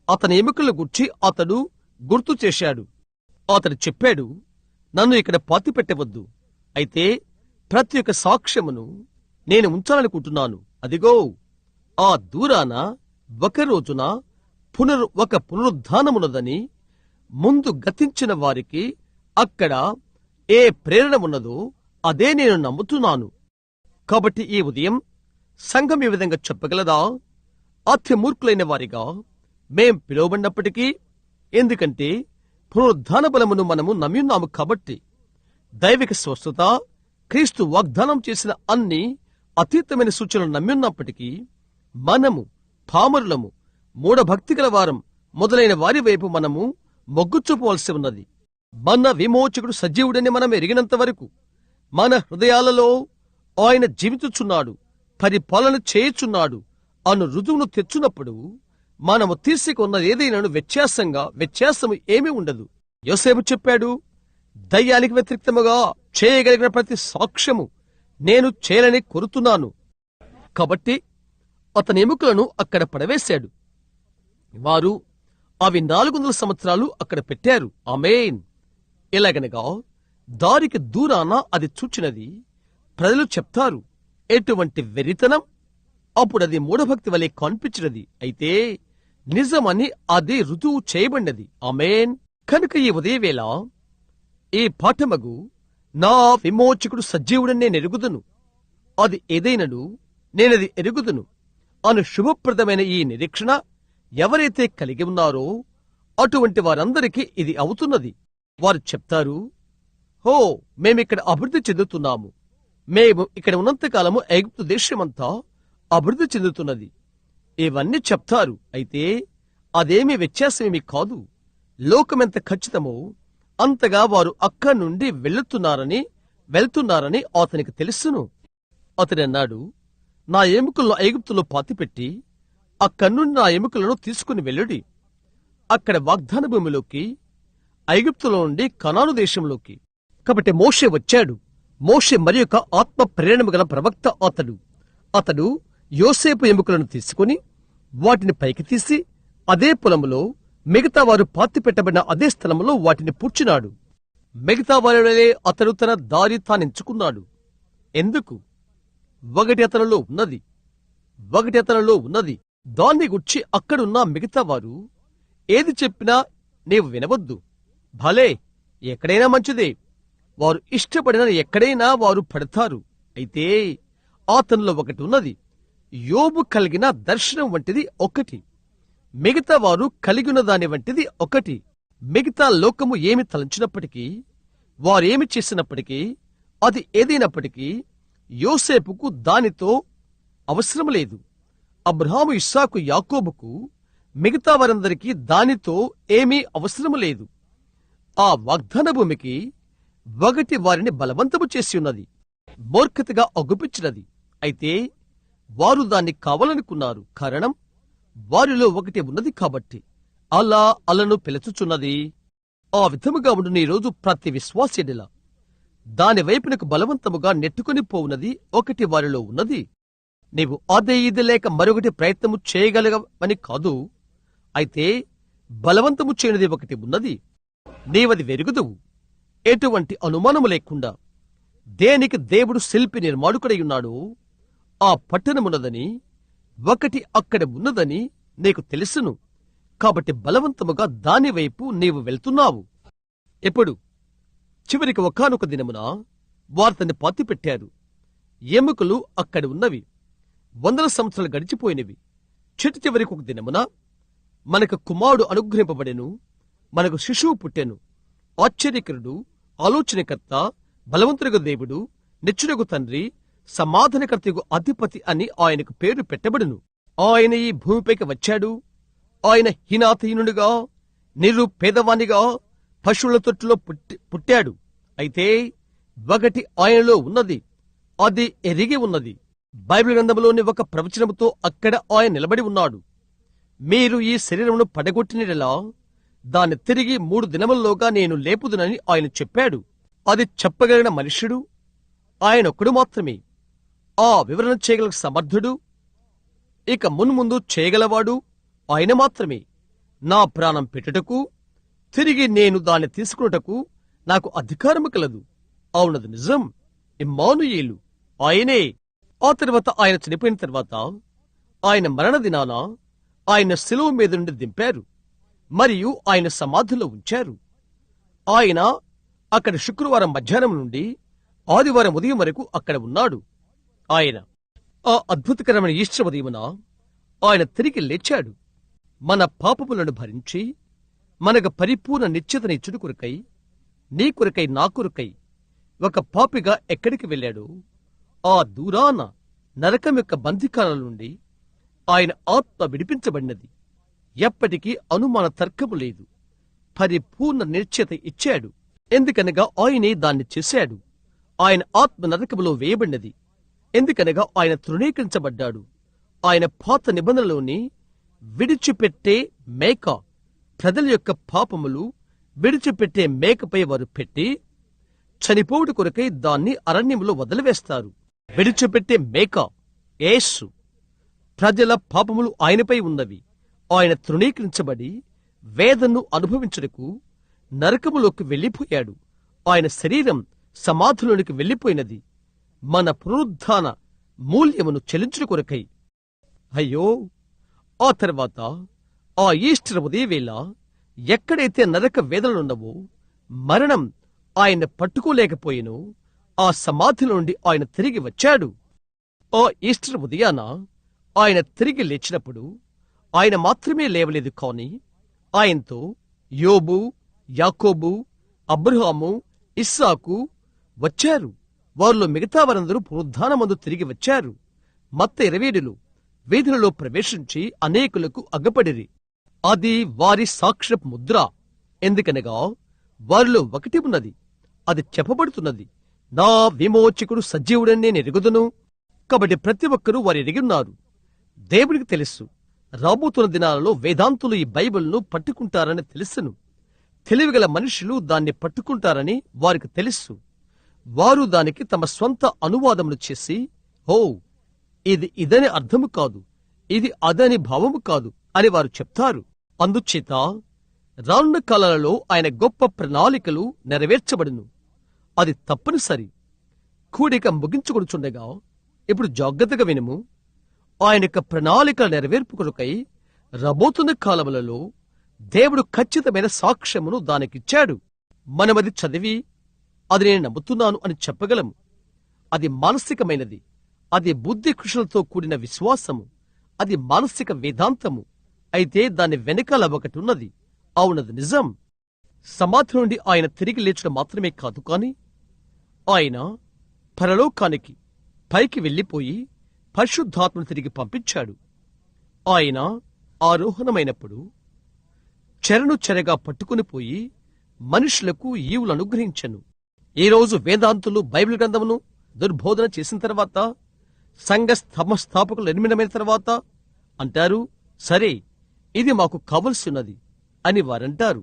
అతని ఎముకల గుర్చి అతడు గుర్తు చేశాడు. అతడు చెప్పాడు, నన్ను ఇక్కడ పాతిపెట్టవద్దు. అయితే ప్రతి ఒక్క సాక్ష్యమును నేను ఉంచాలనుకుంటున్నాను. అదిగో ఆ దూరాన ఒక రోజున ఒక పునరుద్ధానమున్నదని, ముందు గతించిన వారికి అక్కడ ఏ ప్రేరణ ఉన్నదో అదే నేను నమ్ముతున్నాను. కాబట్టి ఈ ఉదయం సంఘం ఈ విధంగా చెప్పగలదా? అత్యమూర్ఖులైన వారిగా మేం పిలువబడినప్పటికీ, ఎందుకంటే పునరుద్ధాన బలమును మనము నమ్మిన్నాము కాబట్టి, దైవిక స్వస్థత, క్రీస్తు వాగ్దానం చేసిన అన్ని అతీతమైన సూచనలు నమ్మిన్నప్పటికీ మనము పామరులము, మూఢభక్తి గల వారం మొదలైన వారి వైపు మనము మొగ్గు చూపవలసి ఉన్నది. మన విమోచకుడు సజీవుడని మనం ఎరిగినంత వరకు మన హృదయాలలో ఆయన జీవించుచున్నాడు, పరిపాలన చేయుచున్నాడు అను రుజువును తెచ్చున్నప్పుడు మనము తీసుకున్న ఏదైనాను వ్యత్యాసము ఏమీ ఉండదు. యోసేపు చెప్పాడు, దయ్యానికి వ్యతిరేక్తముగా చేయగలిగిన ప్రతి సాక్ష్యము నేను చేయాలని కోరుతున్నాను. కాబట్టి అతని ఎముకలను అక్కడ పడవేశాడు. వారు అవి 400 సంవత్సరాలు అక్కడ పెట్టారు. ఆమేన్. ఎలాగనగా దారికి దూరాన అది చూచినది. ప్రజలు చెప్తారు, ఎటువంటి వెరితనం! అప్పుడు అది మూఢభక్తి వలె కనిపించినది. అయితే నిజమని అది రుజువు చేయబడినది. ఆమేన్. కనుక ఈ ఉదయవేళ ఈ పాఠమగు నా విమోచకుడు సజీవుడని నేను ఎరుగుదును, అది ఏదైనను నేనది ఎరుగుదును అను శుభప్రదమైన ఈ నిరీక్షణ ఎవరైతే కలిగి ఉన్నారో అటువంటి వారందరికీ ఇది అవుతున్నది. వారు చెప్తారు, హో, మేమిక్కడ అభివృద్ధి చెందుతున్నాము. మేము ఇక్కడ ఉన్నంతకాలము ఐగుప్తు దేశమంతా అభివృద్ధి చెందుతున్నది. ఇవన్నీ చెప్తారు. అయితే అదేమీ వ్యత్యాసమేమీ కాదు. లోకమెంత ఖచ్చితమో అంతగా వారు అక్కడి నుండి వెళ్తున్నారని అతనికి తెలుసును. అతడన్నాడు, నా ఎముకలను ఐగుప్తులో పాతిపెట్టి అక్కడి నుండి నా ఎముకలను తీసుకుని వెళ్ళుడి. అక్కడ వాగ్దాన భూమిలోకి, ఐగుప్తులో నుండి కనాను దేశంలోకి. కాబట్టి మోషే వచ్చాడు. మోషే మరి యొక్క ఆత్మ ప్రేరణ గల ప్రవక్త అతడు యోసేపు ఎముకలను తీసుకుని వాటిని పైకి తీసి అదే పొలములో మిగతా వారు పాతిపెట్టబడిన అదే స్థలంలో వాటిని పూడ్చినాడు. మిగతా వారివలే అతడు తన దారి తానెంచుకున్నాడు. ఎందుకు? ఒకటి అతనిలో ఉన్నది. దాన్ని గుర్చి అక్కడున్న మిగతా వారు ఏది చెప్పినా నీవు వినవద్దు. భలే, ఎక్కడైనా మంచిదే. వారు ఇష్టపడిన ఎక్కడైనా వారు పడతారు. అయితే అతనిలో ఒకటి ఉన్నది. యోబు కలిగిన దర్శనం వంటిది ఒకటి, మిగతా వారు కలిగిన దాని వంటిది ఒకటి. మిగతా లోకము ఏమి తలంచినప్పటికీ, వారేమి చేసినప్పటికీ, అది ఏదైనప్పటికీ యోసేపుకు దానితో అవసరం లేదు. అబ్రహాము, ఇస్సాకు, యాకోబుకు, మిగతా వారందరికీ దానితో ఏమీ అవసరము లేదు. ఆ వాగ్దాన భూమికి ఒకటి వారిని బలవంతము చేసి ఉన్నది, మూర్ఖతగా అగుపించినది. అయితే వారు దాన్ని కావాలనుకున్నారు. కారణం, వారిలో ఒకటి ఉన్నది కాబట్టి అలా అలను పిలుచుచున్నది. ఆ విధముగా ఉండున ఈరోజు ప్రతి విశ్వాసీడిలా దాని వైపునకు బలవంతముగా నెట్టుకుని పోవున్నది ఒకటి వారిలో ఉన్నది. నీవు అదే ఇది లేక మరొకటి ప్రయత్నము చేయగలగవని కాదు. అయితే బలవంతము చేయనిది ఒకటి ఉన్నది. నీవది వెరుగుదువు, ఎటువంటి అనుమానము లేకుండా. దేనికి దేవుడు శిల్పి నిర్మాణుకుడై ఉన్నాడో ఆ పట్టణమున్నదని, ఒకటి అక్కడ ఉన్నదని నీకు తెలుసును. కాబట్టి బలవంతముగా దానివైపు నీవు వెళ్తున్నావు. ఎప్పుడు? చివరికి ఒకానొక దినమున వార్తని పాతిపెట్టారు. ఎముకలు అక్కడ ఉన్నవి. 100 సంవత్సరాలు గడిచిపోయినవి. చిట్ట చివరికి ఒక దినమున మనకు కుమారుడు అనుగ్రహింపబడెను, మనకు శిశువు పుట్టెను. ఆశ్చర్యకరుడు, ఆలోచనకర్త, బలవంతుడుగు దేవుడు, నిత్యుడగు తండ్రి, సమాధానకర్తయగు అధిపతి అని ఆయనకు పేరు పెట్టబడును. ఆయన ఈ భూమిపైకి వచ్చాడు. ఆయన హీనాతహీనుడిగా, నిరుపేదవానిగా పశువుల తొట్టులో పుట్టాడు. అయితే ఒకటి ఆయనలో ఉన్నది, అది ఎరిగి ఉన్నది. బైబిల్ గ్రంథంలోని ఒక ప్రవచనముతో అక్కడ ఆయన నిలబడి ఉన్నాడు. మీరు ఈ శరీరమును పడగొట్టినలా దాన్ని తిరిగి 3 దినముల్లోగా నేను లేపుదునని ఆయన చెప్పాడు. అది చెప్పగలిగిన మనుష్యుడు ఆయనొక్కడు మాత్రమే. ఆ వివరణ చేయగల సమర్థుడు, ఇక మున్ముందు చేయగలవాడు ఆయన మాత్రమే. నా ప్రాణం పెట్టుటకు, తిరిగి నేను దాన్ని తీసుకున్నటకు నాకు అధికారము కలదు. అవునది నిజం. ఇమ్మానుయేలు ఆయనే. ఆ తర్వాత ఆయన చనిపోయిన తర్వాత ఆయన మరణ దినాన ఆయన శిలువ మీద నుండి దింపారు మరియు ఆయన సమాధిలో ఉంచారు. ఆయన అక్కడ శుక్రవారం మధ్యాహ్నం నుండి ఆదివారం ఉదయం వరకు అక్కడ ఉన్నాడు. ఆయన ఆ అద్భుతకరమైన ఈస్టర్ ఉదయమున ఆయన తిరిగి లేచాడు. మన పాపములను భరించి మనకు పరిపూర్ణ నిశ్చితనిచ్చుడు కొరకై, నీ కొరకై, నా కొరకై ఒక పాపిగా ఎక్కడికి వెళ్ళాడు. ఆ దూరాన నరకం యొక్క బంధికాల నుండి ఆయన ఆత్మ విడిపించబడినది. ఎప్పటికీ అనుమాన తర్కము లేదు. పరిపూర్ణ నిశ్చయత ఇచ్చాడు. ఎందుకనగా ఆయనే దాన్ని చేశాడు. ఆయన ఆత్మ నరకములో వేయబడినది. ఎందుకనగా ఆయన తృణీకరించబడ్డాడు. ఆయన పాత నిబంధనలోని విడిచిపెట్టే మేక, ప్రజల యొక్క పాపములు విడిచిపెట్టే మేకపై వారు పెట్టి చనిపోవుడు కొరకై దాన్ని అరణ్యములో వదిలివేస్తారు. విడిచిపెట్టే మేక యేసు. ప్రజల పాపములు ఆయనపై ఉన్నవి. ఆయన తృణీకరించబడి వేదనను అనుభవించుటకు నరకములోకి వెళ్లిపోయాడు. ఆయన శరీరం సమాధిలోనికి వెళ్లిపోయినది మన పునరుద్ధాన మూల్యమును చెల్లించుట కొరకై. అయ్యో, ఆ తర్వాత ఆ ఈస్టర్ ఉదయవేళ ఎక్కడైతే నరక వేదనలున్నవో, మరణం ఆయన పట్టుకోలేకపోయినో, ఆ సమాధి నుండి ఆయన తిరిగి వచ్చాడు. ఆ ఈస్టర్ ఉదయాన ఆయన తిరిగి లేచినప్పుడు ఆయన మాత్రమే లేవలేదు, కాని ఆయనతో యోబు, యాకోబు, అబ్రహాము, ఇస్సాకు వచ్చారు. వారిలో మిగతా వారందరూ పునరుద్ధానమందు తిరిగి వచ్చారు. మత్తయి 27లో వీధులలో ప్రవేశించి అనేకులకు అగ్గపడిరి. అది వారి సాక్ష్యపు ముద్ర. ఎందుకనగా వారిలో ఒకటి ఉన్నది, అది చెప్పబడుతున్నది, నా విమోచకుడు సజీవుడని నేను ఎరుగుదును. కాబట్టి ప్రతి ఒక్కరూ వారు ఎరిగి ఉన్నారు. దేవుడికి తెలుసు, రాబోతున్న దినాలలో వేదాంతులు ఈ బైబిల్ను పట్టుకుంటారని తెలుసును. తెలివిగల మనుషులు దాన్ని పట్టుకుంటారని వారికి తెలుసు. వారు దానికి తమ స్వంత అనువాదములు చేసి, ఓ, ఇది ఇదని అర్థము కాదు, ఇది అదని భావము కాదు అని వారు చెప్తారు. అందుచేత రానున్న కాలాలలో ఆయన గొప్ప ప్రణాళికలు నెరవేర్చబడును. అది తప్పనిసరి. కూడిక ముగించుకొనుచుండగా ఇప్పుడు జాగ్రత్తగా వినుము. ఆయన యొక్క ప్రణాళికల నెరవేర్పు కొరకై రాబోతున్న కాలములలో దేవుడు ఖచ్చితమైన సాక్ష్యమును దానికిచ్చాడు. మనమది చదివి అది నేను నమ్ముతున్నాను అని చెప్పగలము. అది మానసికమైనది, అది బుద్ధి కృషులతో కూడిన విశ్వాసము, అది మానసిక వేదాంతము. అయితే దాని వెనకాల ఒకటి ఉన్నది. అవునది నిజం. సమాధి నుండి ఆయన తిరిగి లేచడం మాత్రమే కాదు, కాని ఆయన పరలోకానికి పైకి వెళ్లిపోయి పరిశుద్ధాత్మను తిరిగి పంపించాడు. ఆయన ఆరోహణమైనప్పుడు చెరను చెరగా పట్టుకుని పోయి మనుషులకు ఈవులు అనుగ్రహించెను. ఈ రోజు వేదాంతులు బైబిల్ గ్రంథమును దుర్బోధన చేసిన తర్వాత, సంఘ స్థాపకులు నిర్మితమైన తర్వాత అంటారు, సరే ఇది మాకు కావలసినది అని వారంటారు.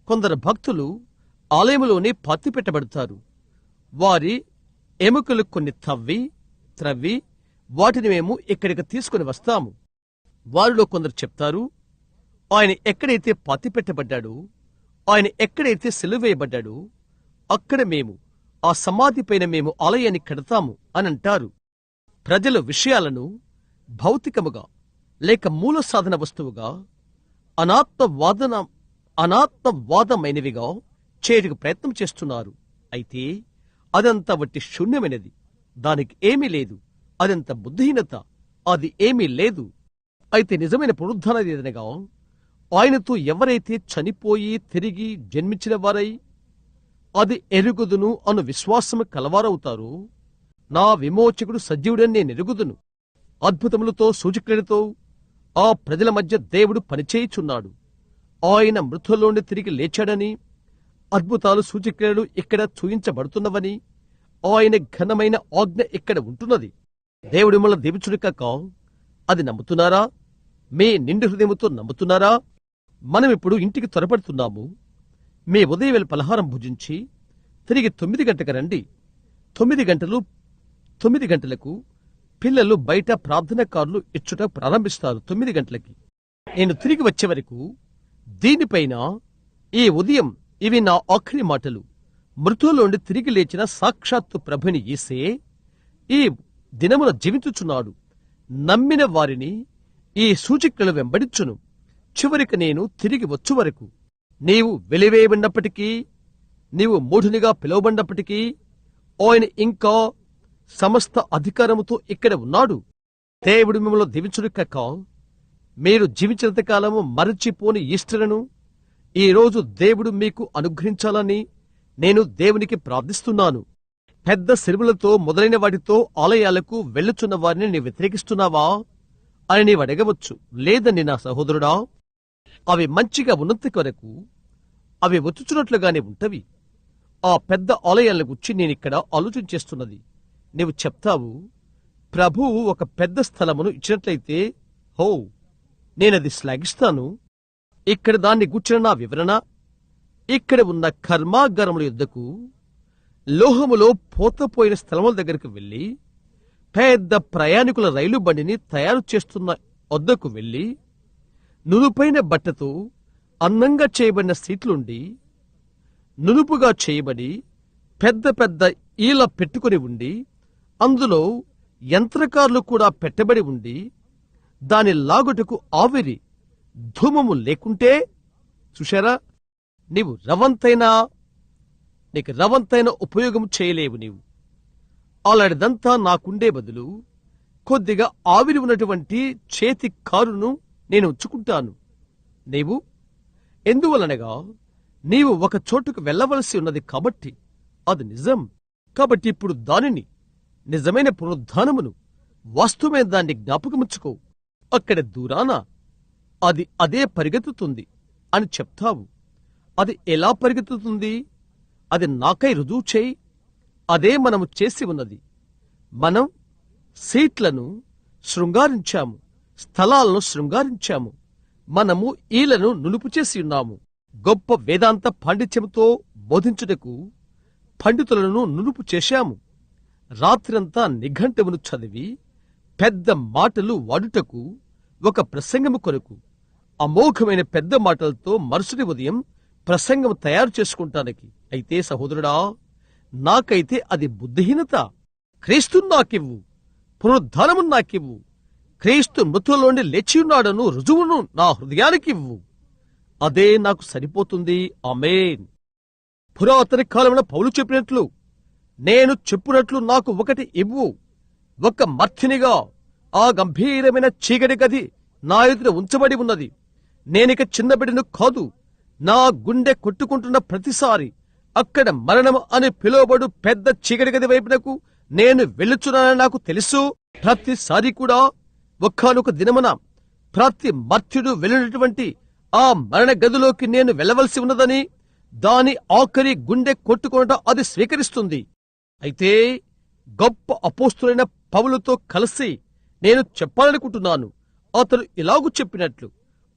కొందరు భక్తులు ఆలయములోనే పాతి పెట్టబడతారు. వారి ఎముకలు కొన్ని త్రవ్వి వాటిని మేము ఇక్కడికి తీసుకుని వస్తాము. వారిలో కొందరు చెప్తారు, ఆయన ఎక్కడైతే పాతి పెట్టబడ్డాడో, ఆయన ఎక్కడైతే సిలువేయబడ్డాడో అక్కడ మేము ఆ సమాధి పైన మేము ఆలయాన్ని కడతాము అని అంటారు. ప్రజల విషయాలను భౌతికముగా లేక మూల సాధన వస్తువుగా అనాత్మవాదమైనవిగా చేయడానికి ప్రయత్నం చేస్తున్నారు. అయితే అదంతా వట్టి శూన్యమైనది. దానికి ఏమీ లేదు. అదంత బుద్ధిహీనత. అది ఏమీ లేదు. అయితే నిజమైన పునరుద్ధానం ఏదనగా, ఆయనతో ఎవరైతే చనిపోయి తిరిగి జన్మించిన వారై అది ఎరుగుదును అను విశ్వాసము కలవారవుతారో, నా విమోచకుడు సజీవుడని నేను ఎరుగుదును. అద్భుతములతో సూచక్రియలతో ఆ ప్రజల మధ్య దేవుడు పనిచేయుచున్నాడు. ఆయన మృతుల్లోని తిరిగి లేచాడని, అద్భుతాలు సూచక్రియలు ఇక్కడ చూయించబడుతున్నవని, ఆయన ఘనమైన ఆజ్ఞ ఇక్కడ ఉంటున్నది. దేవుడు మిమ్మల్ని దీవించును కాక. అది నమ్ముతున్నారా? మీ నిండు హృదయముతో నమ్ముతున్నారా? మనమిప్పుడు ఇంటికి త్వరపడుతున్నాము. మీ ఉదయం వేళ పలహారం భుజించి తిరిగి 9 గంటలకు రండి. 9 గంటలకు పిల్లలు బయట ప్రార్థనకారులు ఇచ్చుట ప్రారంభిస్తారు. 9 గంటలకి నేను తిరిగి వచ్చే వరకు దీనిపైన ఈ ఉదయం ఇవి నా ఆఖరి మాటలు. మృతుల్లోండి తిరిగి లేచిన సాక్షాత్తు ప్రభుని యేసే ఈ దినమున జీవించుచున్నాడు. నమ్మిన వారిని ఈ సూచక్రియలు వెంబడించును. చివరికి నేను తిరిగి వచ్చు వరకు నీవు వెలివేయబడినప్పటికీ, నీవు మూఢునిగా పిలువబడినప్పటికీ, ఆయన ఇంకా సమస్త అధికారముతో ఇక్కడ ఉన్నాడు. దేవుడు మిమ్మల్ని దీవించును కాక. మీరు జీవించినంత కాలము మరచిపోని ఈస్టర్ను ఈ రోజు దేవుడు మీకు అనుగ్రహించాలని నేను దేవునికి ప్రార్థిస్తున్నాను. పెద్ద సిలువలతో మొదలైన వాటితో ఆలయాలకు వెళ్ళుచున్న వారిని నీ వ్యతిరేకిస్తున్నావా అని నీవు అడగవచ్చు. లేదని నా సహోదరుడా, అవి మంచిగా ఉన్నంత వరకు అవి వచ్చుచున్నట్లుగానే ఉంటవి. ఆ పెద్ద ఆలయాల గురించి నేనిక్కడ ఆలోచన చేస్తున్నది. నీవు చెప్తావు, ప్రభువు ఒక పెద్ద స్థలమును ఇచ్చినట్లయితే హో, నేనది శ్లాఘిస్తాను. ఇక్కడ దాన్ని గూర్చిన నా వివరణ, ఇక్కడ ఉన్న కర్మాగారముల యుద్ధకు లోహములో పోతపోయిన స్థలముల దగ్గరకు వెళ్లి, పెద్ద ప్రయాణికుల రైలు బండిని తయారు చేస్తున్న వద్దకు వెళ్లి, నునుపైన బట్టతో అందంగా చేయబడిన సీట్లుండి, నునుపుగా చేయబడి పెద్ద పెద్ద ఈల పెట్టుకుని ఉండి, అందులో యంత్రకారులు కూడా పెట్టబడి ఉండి, దాని లాగుటకు ఆవిరి ధూమము లేకుంటే చూశారా, నీకు రవంతైన ఉపయోగం చేయలేవు. నీవు అలాంటిదంతా నాకుండే బదులు కొద్దిగా ఆవిరి ఉన్నటువంటి చేతి కారును నేను ఉంచుకుంటాను. నీవు ఎందువలనగా నీవు ఒక చోటుకు వెళ్ళవలసి ఉన్నది కాబట్టి అది నిజం. కాబట్టి ఇప్పుడు దానిని, నిజమైన పునరుద్ధానమును, వాస్తవమైన దాన్ని జ్ఞాపకముచ్చుకో. అక్కడ దూరాన అది అదే పరిగెత్తుతుంది అని చెప్తావు. అది ఎలా పరిగెత్తుతుంది? అది నాకై రుజువు చేయి. అదే మనము చేసి ఉన్నది. మనం సీట్లను శృంగారించాము, స్థలాలను శృంగారించాము. మనము ఈలను నునుపు చేసి ఉన్నాము. గొప్ప వేదాంత పాండిత్యంతో బోధించుటకు పండితులను నునుపు చేశాము. రాత్రంతా నిఘంటువును చదివి పెద్ద మాటలు వాడుటకు ఒక ప్రసంగము కొరకు అమోఘమైన పెద్ద మాటలతో మరుసటి ఉదయం ప్రసంగం తయారు చేసుకుంటానికి. అయితే సహోదరుడా, నాకైతే అది బుద్ధిహీనత. క్రీస్తు నాకివ్వు, పునరుద్ధానము నాకివ్వు, క్రీస్తు మృతుల్లోండి లేచియున్నాడను రుజువును నా హృదయానికివ్వు. అదే నాకు సరిపోతుంది. ఆమేన్. పురాతన కాలంలో పౌలు చెప్పినట్లు, నేను చెప్పునట్లు నాకు ఒకటి ఇవ్వు, ఒక మర్తినిగా ఆ గంభీరమైన చీకటి గది నా ఎదుట ఉంచబడి ఉన్నది. నేనిక చిన్న బిడ్డను కాదు. నా గుండె కొట్టుకుంటున్న ప్రతిసారి అక్కడ మరణం అని పిలువబడు పెద్ద చీకటి గది వైపునకు నేను వెళ్ళుచున్నానని నాకు తెలుసు. ప్రతిసారి కూడా ఒక్కనొక దినమున ప్రతి మర్త్యుడు వెళ్ళినటువంటి ఆ మరణ గదిలోకి నేను వెళ్ళవలసి ఉన్నదని, దాని ఆఖరి గుండె కొట్టుకోవడం అది స్వీకరిస్తుంది. అయితే గొప్ప అపోస్తులైన పౌలుతో కలిసి నేను చెప్పాలనుకుంటున్నాను. అతను ఇలాగూ చెప్పినట్లు,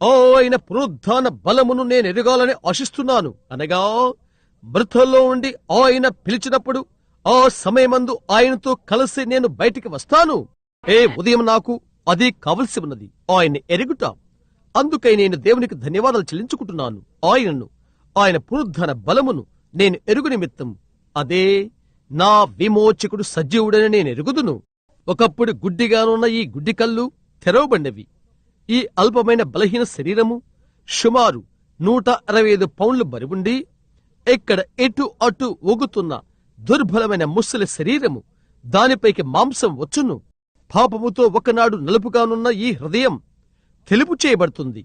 ఆయన పునరుద్ధాన బలమును నేను ఎరగాలని ఆశిస్తున్నాను. అనగా మృతుల్లో ఉండి ఆయన పిలిచినప్పుడు ఆ సమయమందు ఆయనతో కలిసి నేను బయటికి వస్తాను. ఉదయం నాకు అది కావలసి ఉన్నది, ఆయన్ని ఎరుగుట. అందుకై నేను దేవునికి ధన్యవాదాలు చెల్లించుకుంటున్నాను. ఆయన పునరుద్ధాన బలమును నేను ఎరుగు నిమిత్తం, అదే నా విమోచకుడు సజీవుడని నేను ఎరుగుదును. ఒకప్పుడు గుడ్డిగానున్న ఈ గుడ్డి కళ్ళు తెరవబడినవి. ఈ అల్పమైన బలహీన శరీరము సుమారు 165 పౌండ్లు బరువుండి ఇక్కడ ఎటు అటు ఊగుతున్న దుర్బలమైన ముసలి శరీరము, దానిపైకి మాంసం వచ్చును. పాపముతో ఒకనాడు నలుపుగానున్న ఈ హృదయం తెలుపు చేయబడుతుంది.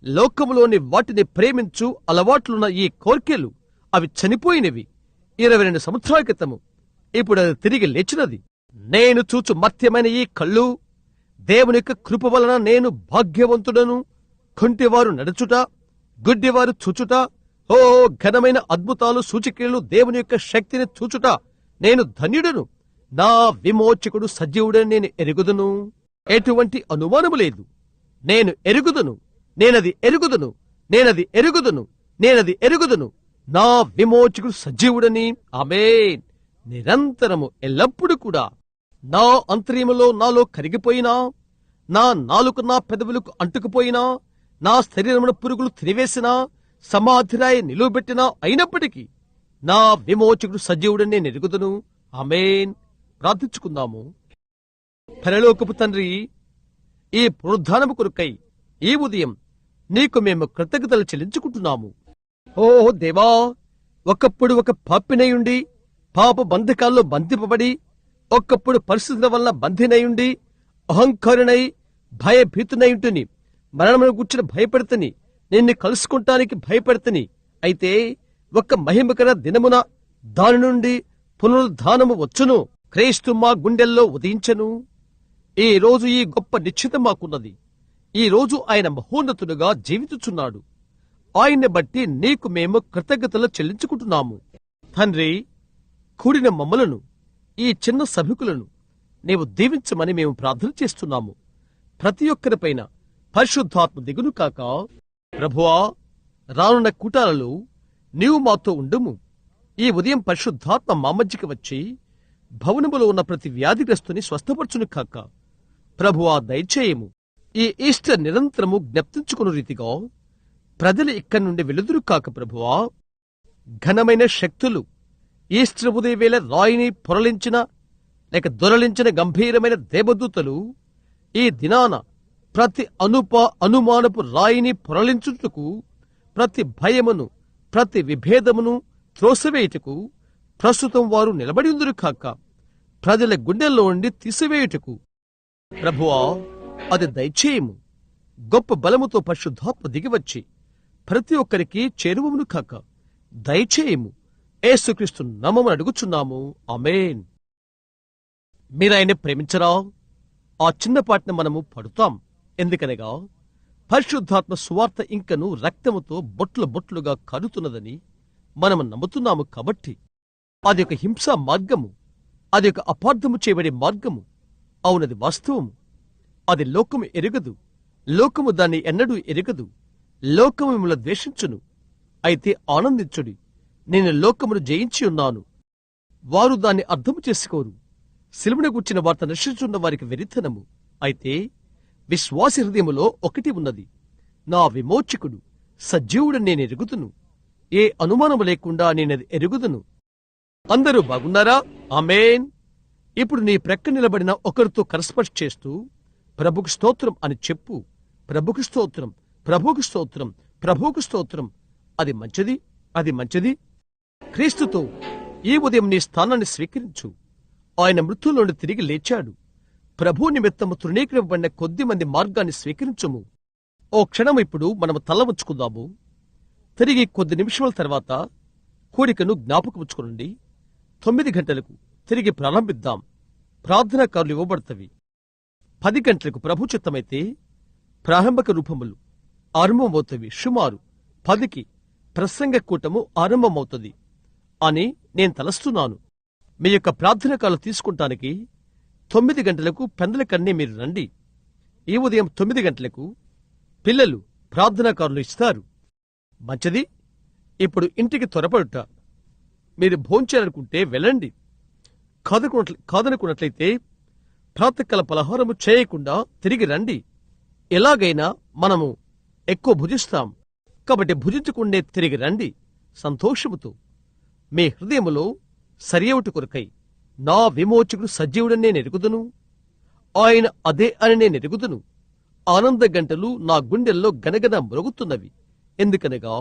లోకములోని వాటిని ప్రేమించు అలవాట్లున్న ఈ కోర్కెలు అవి చనిపోయినవి 22 సంవత్సరాల క్రితము. ఇప్పుడు అది తిరిగి లేచినది. నేను చూచు మర్త్యమైన ఈ కళ్ళు దేవుని యొక్క కృప వలన నేను భాగ్యవంతుడను. కొంటివారు నడుచుట, గుడ్డివారు చూచుట, ఘనమైన అద్భుతాలు సూచికలు దేవుని యొక్క శక్తిని చూచుట నేను ధన్యుడను. నా విమోచకుడు సజీవుడని నేను ఎరుగుదును. ఎటువంటి అనుమానము లేదు. నేను ఎరుగుదును, నేనది ఎరుగుదును, నేనది ఎరుగుదును, నేనది ఎరుగుదును. నా విమోచకుడు సజీవుడని. ఆమేన్. నిరంతరము ఎల్లప్పుడూ కూడా నా అంతర్యములో నాలో కరిగిపోయినా, నా నాలుక నా పెదవులకు అంటుకుపోయినా, నా శరీరమున పురుగులు తినివేసినా, సమాధిరాయి నిలువబెట్టినా అయినప్పటికీ నా విమోచకుడు సజీవుడని నేను ఎరుగుదును. ఆమేన్. ప్రార్థించుకుందాము. పరలోకపు తండ్రి, ఈ పునరుద్ధానము కొరకై ఈ ఉదయం నీకు మేము కృతజ్ఞతలు చెల్లించుకుంటున్నాము. ఓ దేవా, ఒకప్పుడు ఒక పాపినయుండి పాప బంధకాల్లో బంధింపబడి, ఒక్కప్పుడు పరిస్థితుల వల్ల బంధినయుండి అహంకారునై భయభీతునయుంటుని, మరణమును గుర్చిన భయపడుతుని, నిన్ను కలుసుకుంటానికి భయపడుతుని. అయితే ఒక మహిమకర దినమున దాని నుండి పునరుద్ధానము వచ్చును. క్రీస్తు మా గుండెల్లో ఉదయించను. ఈ రోజు ఈ గొప్ప నిశ్చితం మాకున్నది. ఈ రోజు ఆయన మహోన్నతుడుగా జీవించుచున్నాడు. ఆయన్ని బట్టి నీకు మేము కృతజ్ఞతలు చెల్లించుకుంటున్నాము. తండ్రి, కూడిన మమ్మలను, ఈ చిన్న సభికులను నీవు దీవించమని మేము ప్రార్థన చేస్తున్నాము. ప్రతి ఒక్కరిపైన పరిశుద్ధాత్మ దిగును కాక. ప్రభువా, రానున్న కూటాలలో నీవు మాతో ఉండుము. ఈ ఉదయం పరిశుద్ధాత్మ మా మధ్యకి వచ్చి భవనములో ఉన్న ప్రతి వ్యాధిగ్రస్తుని స్వస్థపరచును కాక. ప్రభువా, దయచేయము. ఈ ఈస్టర్ నిరంతరము జ్ఞప్తించుకున్న రీతిగా ప్రజలు ఇక్కడి నుండి వెలుదురు కాక. ప్రభువా, ఘనమైన శక్తులు ఈస్టర్ ఉదయవేళ రాయిని పొరలించిన లేక దొరలించిన గంభీరమైన దేవదూతలు ఈ దినాన ప్రతి అనుమానపు రాయిని పొరలించుటకు, ప్రతి భయమును, ప్రతి విభేదమును త్రోసివేయుటకు ప్రస్తుతం వారు నిలబడి ఉందురు కాక. ప్రజల గుండెల్లో ఉండి తీసివేయుటకు ప్రభువా, అది దయచేయము. గొప్ప బలముతో పరిశుద్ధాత్మ దిగివచ్చి ప్రతి ఒక్కరికి చేరువమును కాక. దయచేయము. యేసుక్రీస్తు నామమున అడుగుచున్నాము. ఆమేన్. మీరాయన్ని ప్రేమించరా? ఆ చిన్నపాటిని మనము పడుతాం. ఎందుకనగా పరిశుద్ధాత్మ సువార్త ఇంకను రక్తముతో బొట్లు బొట్లుగా కరుతున్నదని మనము నమ్ముతున్నాము. కాబట్టి అది ఒక హింసా మార్గము, అది ఒక అపార్థము చేయబడే మార్గము. అవునది వాస్తవము. అది లోకము ఎరగదు. లోకము దాన్ని ఎన్నడూ ఎరగదు. లోకము మిమ్మల్ని ద్వేషించును. అయితే ఆనందించుడి, నేను లోకమును జయించి ఉన్నాను. వారు దాన్ని అర్థము చేసుకోరు. శిలువను గూర్చిన వార్త నశించున్న వారికి వెరితనము. అయితే విశ్వాసి హృదయములో ఒకటి ఉన్నది, నా విమోచకుడు సజీవుడని నేను ఎరుగుదును. ఏ అనుమానము లేకుండా నేనది ఎరుగుదును. అందరూ బాగున్నారా? ఆమేన్. ఇప్పుడు నీ ప్రక్క నిలబడిన ఒకరితో కరస్పర్శ చేస్తూ ప్రభుకు స్తోత్రం అని చెప్పు. ప్రభుకు స్తోత్రం, ప్రభుకు స్తోత్రం, ప్రభువుకు స్తోత్రం. అది మంచిది, అది మంచిది. క్రీస్తుతో ఈ ఉదయం నీ స్థానాన్ని స్వీకరించు. ఆయన మృత్యులోని తిరిగి లేచాడు. ప్రభు నిమిత్తము తృణీకరింపబడిన కొద్ది మంది మార్గాన్ని స్వీకరించుము. ఓ క్షణం ఇప్పుడు మనము తల ఉంచుకుందాము. తిరిగి కొద్ది నిమిషముల తర్వాత కూడికను జ్ఞాపకముచ్చుకోనండి. 9 గంటలకు తిరిగి ప్రారంభిద్దాం. ప్రార్థనాకారులు ఇవ్వబడతవి. 10 గంటలకు ప్రభు చిత్తమైతే ప్రారంభక రూపములు ఆరంభమవుతవి. సుమారు 10కి ప్రసంగ కూటము ఆరంభమవుతుంది అని నేను తలస్తున్నాను. మీ యొక్క ప్రార్థనకాలు తీసుకుంటానికి 9 గంటలకు పెందల కన్నీ మీరు రండి. ఈ ఉదయం 9 గంటలకు పిల్లలు ప్రార్థనాకారులు ఇస్తారు. మంచిది. ఇప్పుడు ఇంటికి త్వరపడుట. మీరు భోంచేయాలనుకుంటే వెళ్ళండి. కాదనుకున్నట్లయితే ప్రాతకాల పలహారము చేయకుండా తిరిగి రండి. ఎలాగైనా మనము ఎక్కువ భుజిస్తాం కాబట్టి భుజించకుండే తిరిగి రండి సంతోషముతో. మీ హృదయములో సరియవుటి కొరకై నా విమోచకుడు సజీవుడని నేను ఎరుగుదును, ఆయన అదే అని నేను ఎరుగుదును. ఆనంద గంటలు నా గుండెల్లో గనగన మ్రొగుతున్నవి. ఎందుకనగా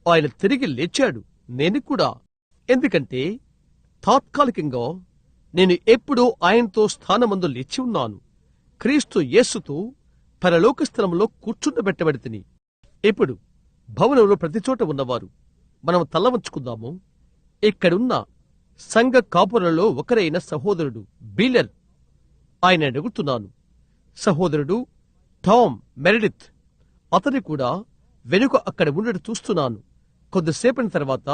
ఆయన తిరిగి లేచాడు, నేను కూడా. ఎందుకంటే తాత్కాలికంగా నేను ఎప్పుడూ ఆయనతో స్థానమందు లేచి ఉన్నాను. క్రీస్తు యేసుతో పరలోక స్థలంలో కూర్చుండబెట్టబడితిని. ఇప్పుడు భవనంలో ప్రతిచోట ఉన్నవారు మనం తల వంచుకుందాము. ఇక్కడున్న సంఘ కాపురులలో ఒకరైన సహోదరుడు బీలర్, ఆయన అడుగుతున్నాను. సహోదరుడు టామ్ మెరిడిత్, అతని కూడా వెనుక అక్కడ ఉండడం చూస్తున్నాను. కొద్దిసేపటి తర్వాత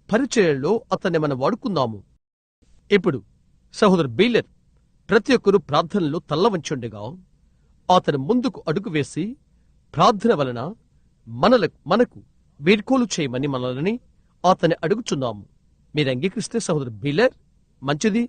పరిచయంలో అతన్ని మనం వాడుకుందాము. ఇప్పుడు సహోదరు బీలర్ ప్రతి ఒక్కరూ ప్రార్థనలో తల్ల వంచుండగా అతను ముందుకు అడుగు వేసి ప్రార్థన వలన మనకు వీడ్కోలు చేయమని మనల్ని అతన్ని అడుగుచున్నాము. మీరు అంగీకరిస్తే సహోదరు బీలర్ మంచిది.